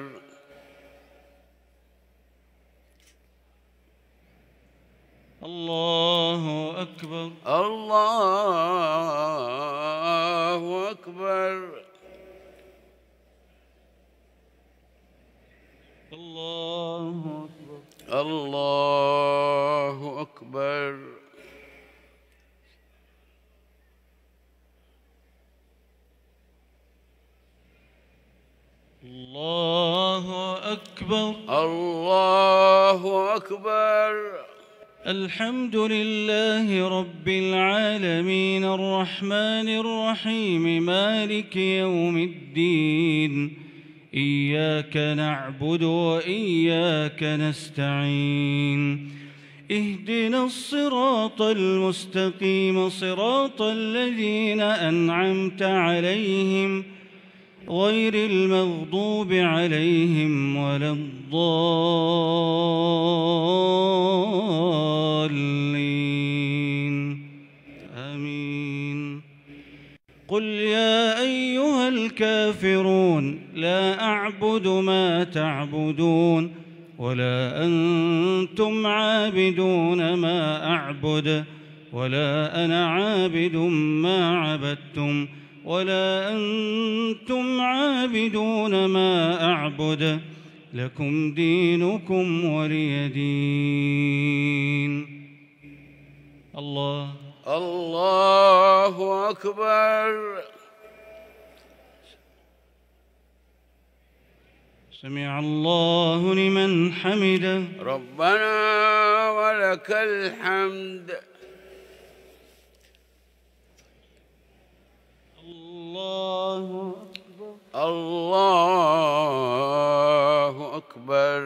الله أكبر. الله أكبر. الله أكبر. الله أكبر. الله أكبر. الله الله أكبر. الحمد لله رب العالمين الرحمن الرحيم مالك يوم الدين. إياك نعبد وإياك نستعين. اهدنا الصراط المستقيم صراط الذين أنعمت عليهم غير المغضوب عليهم ولا الضالين. آمين. قل يا أيها الكافرون لا أعبد ما تعبدون ولا أنتم عابدون ما أعبد ولا أنا عابد ما عبدتم ولا أنتم عابدون ما أعبد لكم دينكم ولي دين. الله أكبر. سمع الله لمن حمده. ربنا ولك الحمد. الله أكبر. الله أكبر.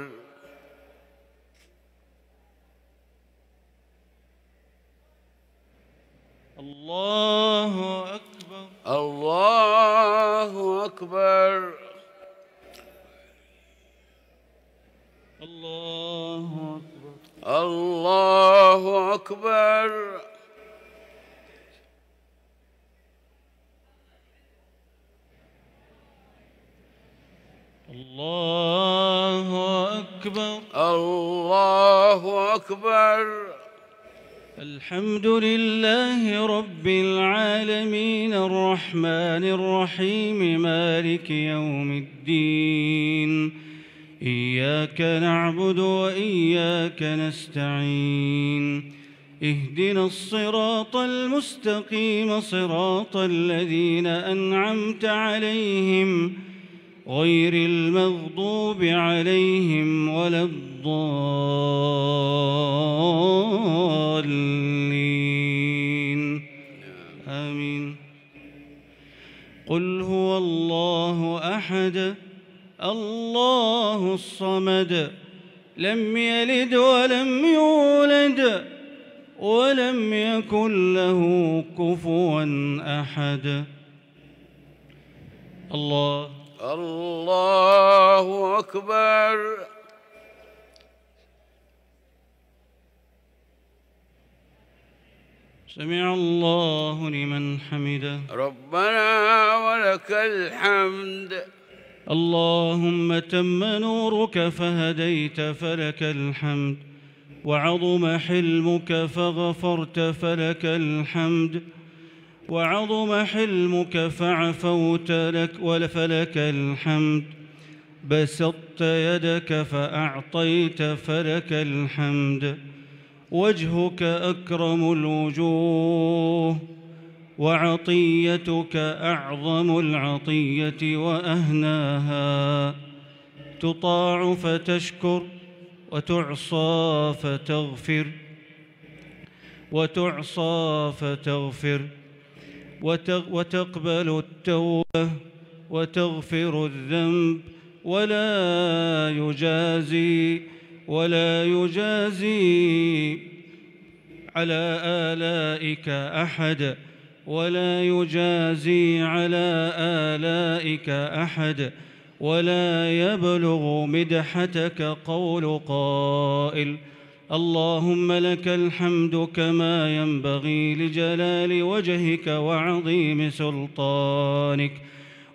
الله أكبر. الله أكبر. الله أكبر. الله أكبر. الله أكبر. الله أكبر. الحمد لله رب العالمين الرحمن الرحيم مالك يوم الدين. إياك نعبد وإياك نستعين. اهدنا الصراط المستقيم صراط الذين أنعمت عليهم غير المغضوب عليهم ولا الضالين. آمين. قل هو الله أحد الله الصمد لم يلد ولم يولد ولم يكن له كفوا أحد. الله أكبر. سمع الله لمن حمده. ربنا ولك الحمد. اللهم تم نورك فهديت فلك الحمد وعظم حلمك فغفرت فلك الحمد وعظم حلمك فعفوت لك فلك الحمد. بسطت يدك فأعطيت فلك الحمد. وجهك أكرم الوجوه وعطيتك أعظم العطية وأهناها. تطاع فتشكر وتعصى فتغفر وتقبل التوبة وتغفر الذنب ولا يجازي على آلائك أحد ولا يبلغ مدحتك قول قائل. اللهم لك الحمد كما ينبغي لجلال وجهك وعظيم سلطانك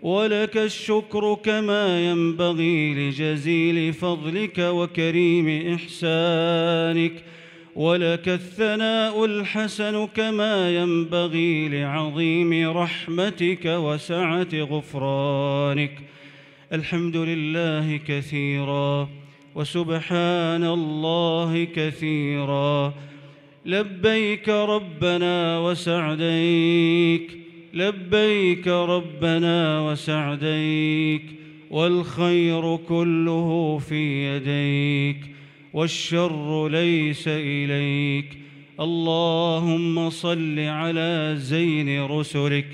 ولك الشكر كما ينبغي لجزيل فضلك وكريم إحسانك ولك الثناء الحسن كما ينبغي لعظيم رحمتك وسعة غفرانك. الحمد لله كثيرا وسبحان الله كثيرا. لبيك ربنا وسعديك. لبيك ربنا وسعديك. والخير كله في يديك، والشر ليس إليك. اللهم صل على زين رسلك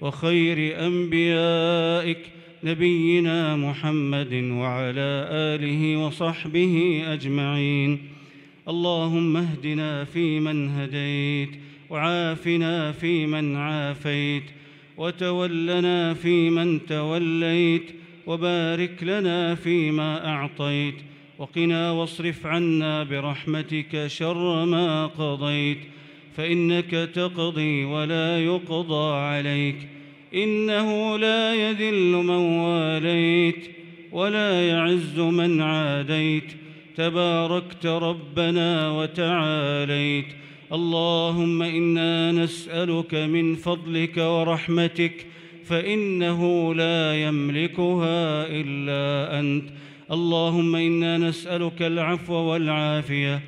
وخير أنبيائك نبينا محمد وعلى آله وصحبه أجمعين. اللهم اهدنا فيمن هديت، وعافنا فيمن عافيت، وتولنا فيمن توليت، وبارك لنا فيما أعطيت، وقنا واصرف عنا برحمتك شر ما قضيت، فإنك تقضي ولا يقضى عليك، إنه لا يذل من واليت ولا يعز من عاديت، تباركت ربنا وتعاليت. اللهم إنا نسألك من فضلك ورحمتك، فإنه لا يملكها إلا أنت. اللهم إنا نسألك العفو والعافية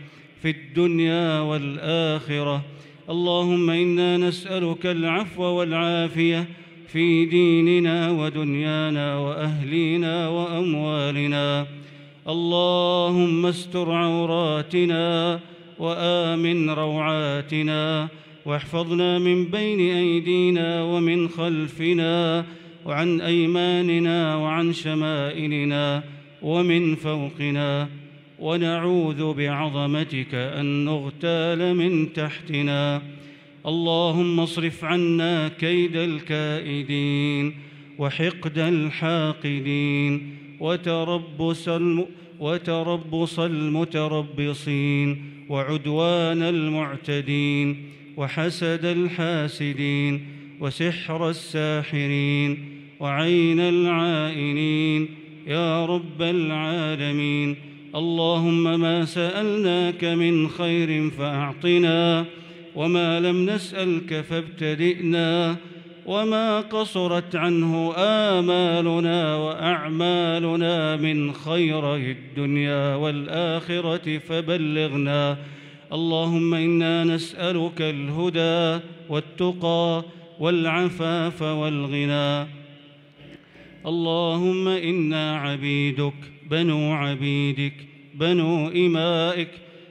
في الدنيا والآخرة. اللهم إنا نسألك العفو والعافية في ديننا ودنيانا وأهلينا وأموالنا. اللهم استر عوراتنا وآمن روعاتنا، واحفظنا من بين أيدينا ومن خلفنا وعن أيماننا وعن شمائلنا ومن فوقنا، ونعوذ بعظمتك أن نغتال من تحتنا. اللهم اصرف عنا كيد الكائدين وحقد الحاقدين وتربص المتربصين وعدوان المعتدين وحسد الحاسدين وسحر الساحرين وعين العائنين يا رب العالمين. اللهم ما سألناك من خير فأعطنا، وما لم نسألك فابتدئنا، وما قصرت عنه آمالنا وأعمالنا من خيري الدنيا والآخرة فبلغنا. اللهم إنا نسألك الهدى والتقى والعفاف والغنى. اللهم إنا عبيدك بنو عبيدك بنو إمائك،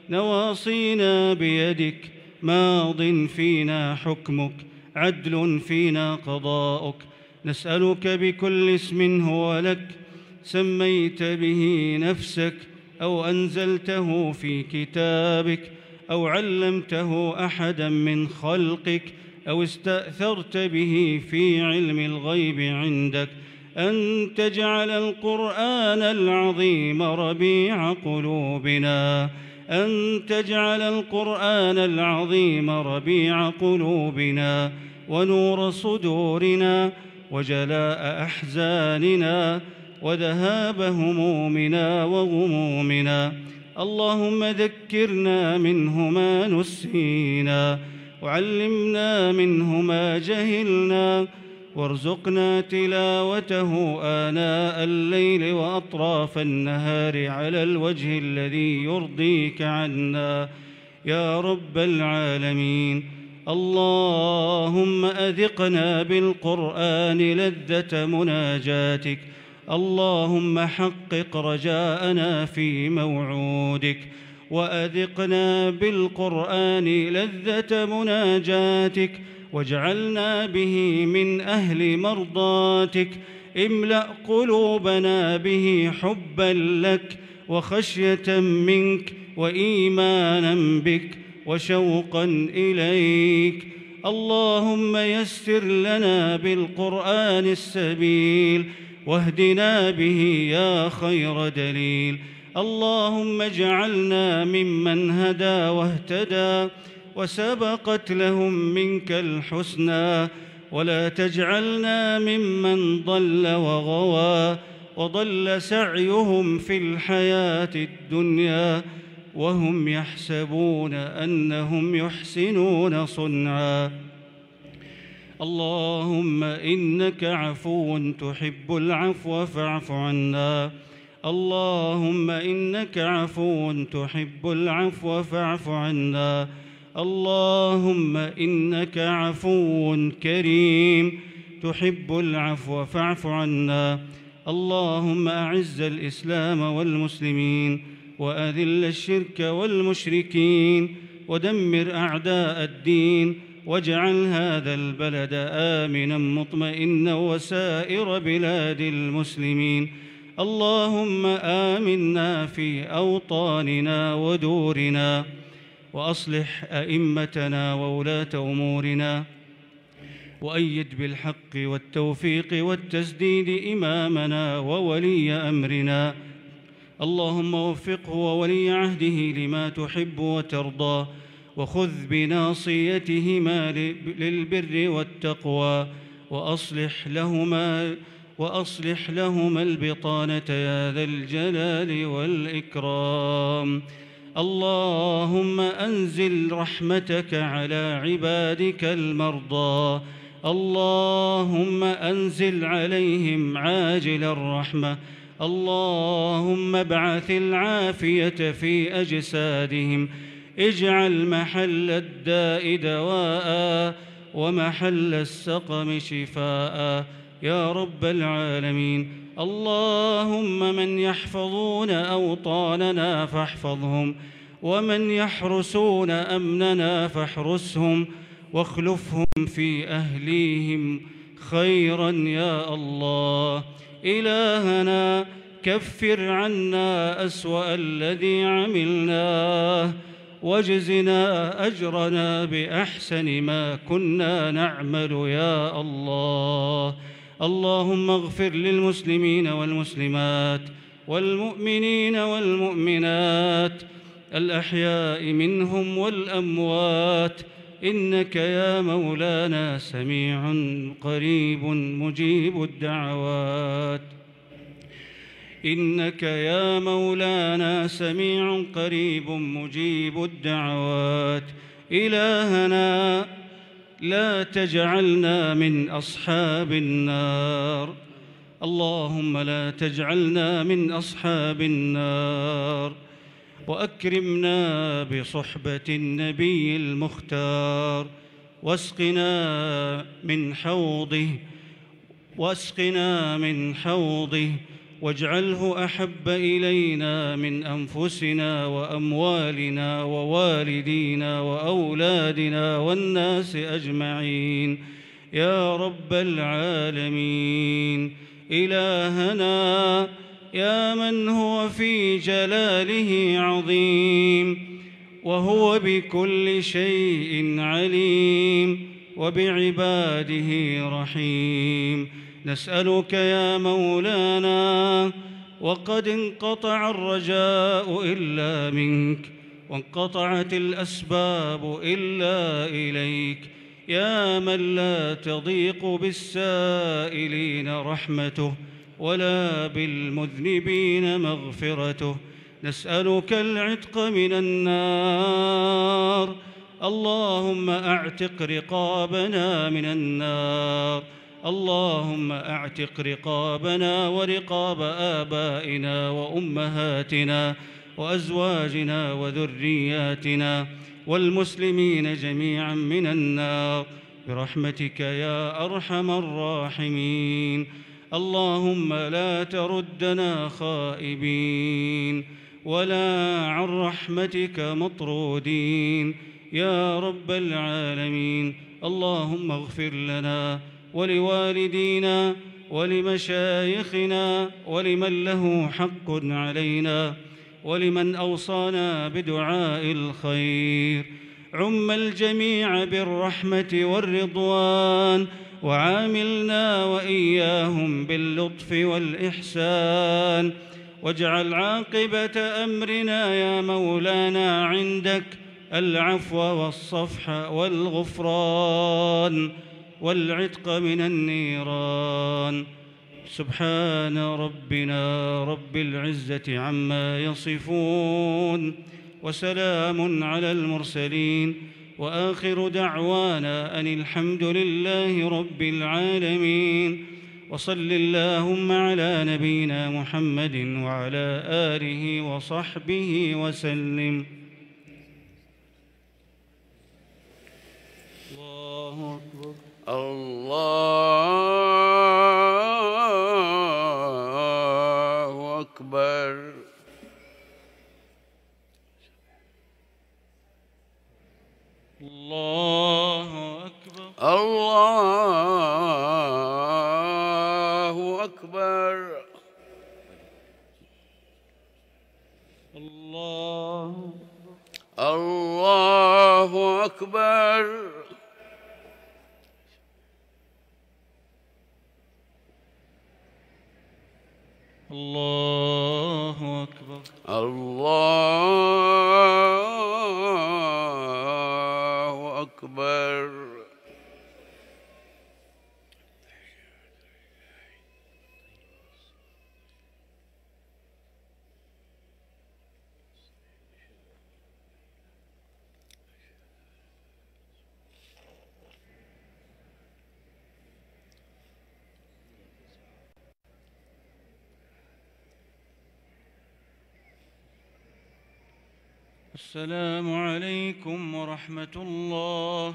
نواصينا بيدك، ماض فينا حكمك، عدل فينا قضاؤك. نسألك بكل اسم هو لك سميت به نفسك أو أنزلته في كتابك أو علمته أحدا من خلقك أو استأثرت به في علم الغيب عندك، أن تجعل القرآن العظيم ربيع قلوبنا، أن تجعل القرآن العظيم ربيع قلوبنا ونور صدورنا وجلاء أحزاننا وذهاب همومنا وغمومنا. اللهم ذكرنا منه ما نسينا، وعلمنا منه ما جهلنا، وارزقنا تلاوته آناء الليل وأطراف النهار على الوجه الذي يرضيك عنا يا رب العالمين. اللهم أذقنا بالقرآن لذة مناجاتك. اللهم حقق رجاءنا في موعودك، وأذقنا بالقرآن لذة مناجاتك، واجعلنا به من أهل مرضاتك. املأ قلوبنا به حبا لك وخشية منك وإيمانا بك وشوقا إليك. اللهم يسر لنا بالقرآن السبيل، واهدنا به يا خير دليل. اللهم اجعلنا ممن هدى واهتدى وسبقت لهم منك الحسنى، ولا تجعلنا ممن ضل وغوى وضل سعيهم في الحياة الدنيا وهم يحسبون أنهم يحسنون صنعا. اللهم إنك عفو تحب العفو فاعف عنا. اللهم إنك عفو تحب العفو فاعف عنا. اللهم إنك عفو كريم تحب العفو فاعف عنا. اللهم أعز الإسلام والمسلمين وأذل الشرك والمشركين ودمر أعداء الدين واجعل هذا البلد آمنا مطمئنا وسائر بلاد المسلمين. اللهم آمنا في أوطاننا ودورنا وأصلح أئمتنا وولاة أمورنا وأيد بالحق والتوفيق والتسديد إمامنا وولي أمرنا. اللهم وفقه وولي عهده لما تحب وترضى وخذ بناصيتهما للبر والتقوى وأصلح لهما البطانة يا ذا الجلال والإكرام. اللهم أنزل رحمتك على عبادك المرضى. اللهم أنزل عليهم عاجل الرحمة. اللهم ابعث العافية في أجسادهم. اجعل محل الداء دواء ومحل السقم شفاء يا رب العالمين. اللهم من يحفظون أوطاننا فاحفظهم ومن يحرسون أمننا فاحرسهم واخلفهم في أهليهم خيرا يا الله. إلهنا كفر عنا أسوأ الذي عملناه واجزنا أجرنا بأحسن ما كنا نعمل يا الله. اللهم اغفر للمسلمين والمسلمات والمؤمنين والمؤمنات الأحياء منهم والأموات إنك يا مولانا سميع قريب مجيب الدعوات. إنك يا مولانا سميع قريب مجيب الدعوات. إلهنا لا تجعلنا من أصحاب النار. اللهم لا تجعلنا من أصحاب النار وأكرمنا بصحبة النبي المختار واسقنا من حوضه واجعله أحب إلينا من أنفسنا وأموالنا ووالدينا وأولادنا والناس أجمعين يا رب العالمين. إلهنا يا من هو في جلاله عظيم وهو بكل شيء عليم وبعباده رحيم، نسألك يا مولانا وقد انقطع الرجاء إلا منك وانقطعت الأسباب إلا إليك، يا من لا تضيق بالسائلين رحمته ولا بالمذنبين مغفرته، نسألك العتق من النار. اللهم أعتق رقابنا من النار، اللهم أعتق رقابنا ورقاب آبائنا وأمهاتنا وأزواجنا وذرياتنا والمسلمين جميعا من النار برحمتك يا أرحم الراحمين. اللهم لا تردنا خائبين ولا عن رحمتك مطرودين يا رب العالمين. اللهم اغفر لنا ولوالدينا ولمشايخنا ولمن له حق علينا ولمن أوصانا بدعاء الخير، عم الجميع بالرحمة والرضوان، وعاملنا وإياهم باللطف والإحسان، واجعل عاقبة أمرنا يا مولانا عندك العفو والصفح والغفران والعتق من النيران. سبحان ربنا رب العزة عما يصفون وسلام على المرسلين وآخر دعوانا أن الحمد لله رب العالمين. وصل اللهم على نبينا محمد وعلى آله وصحبه وسلم. الله أكبر. الله الله أكبر. الله أكبر. الله الله أكبر. الله أكبر. الله أكبر. السلام عليكم ورحمة الله.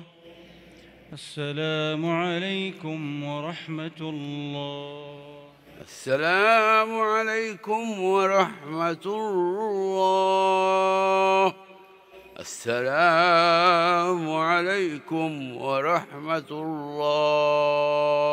السلام عليكم ورحمة الله. السلام عليكم ورحمة الله. السلام عليكم ورحمة الله.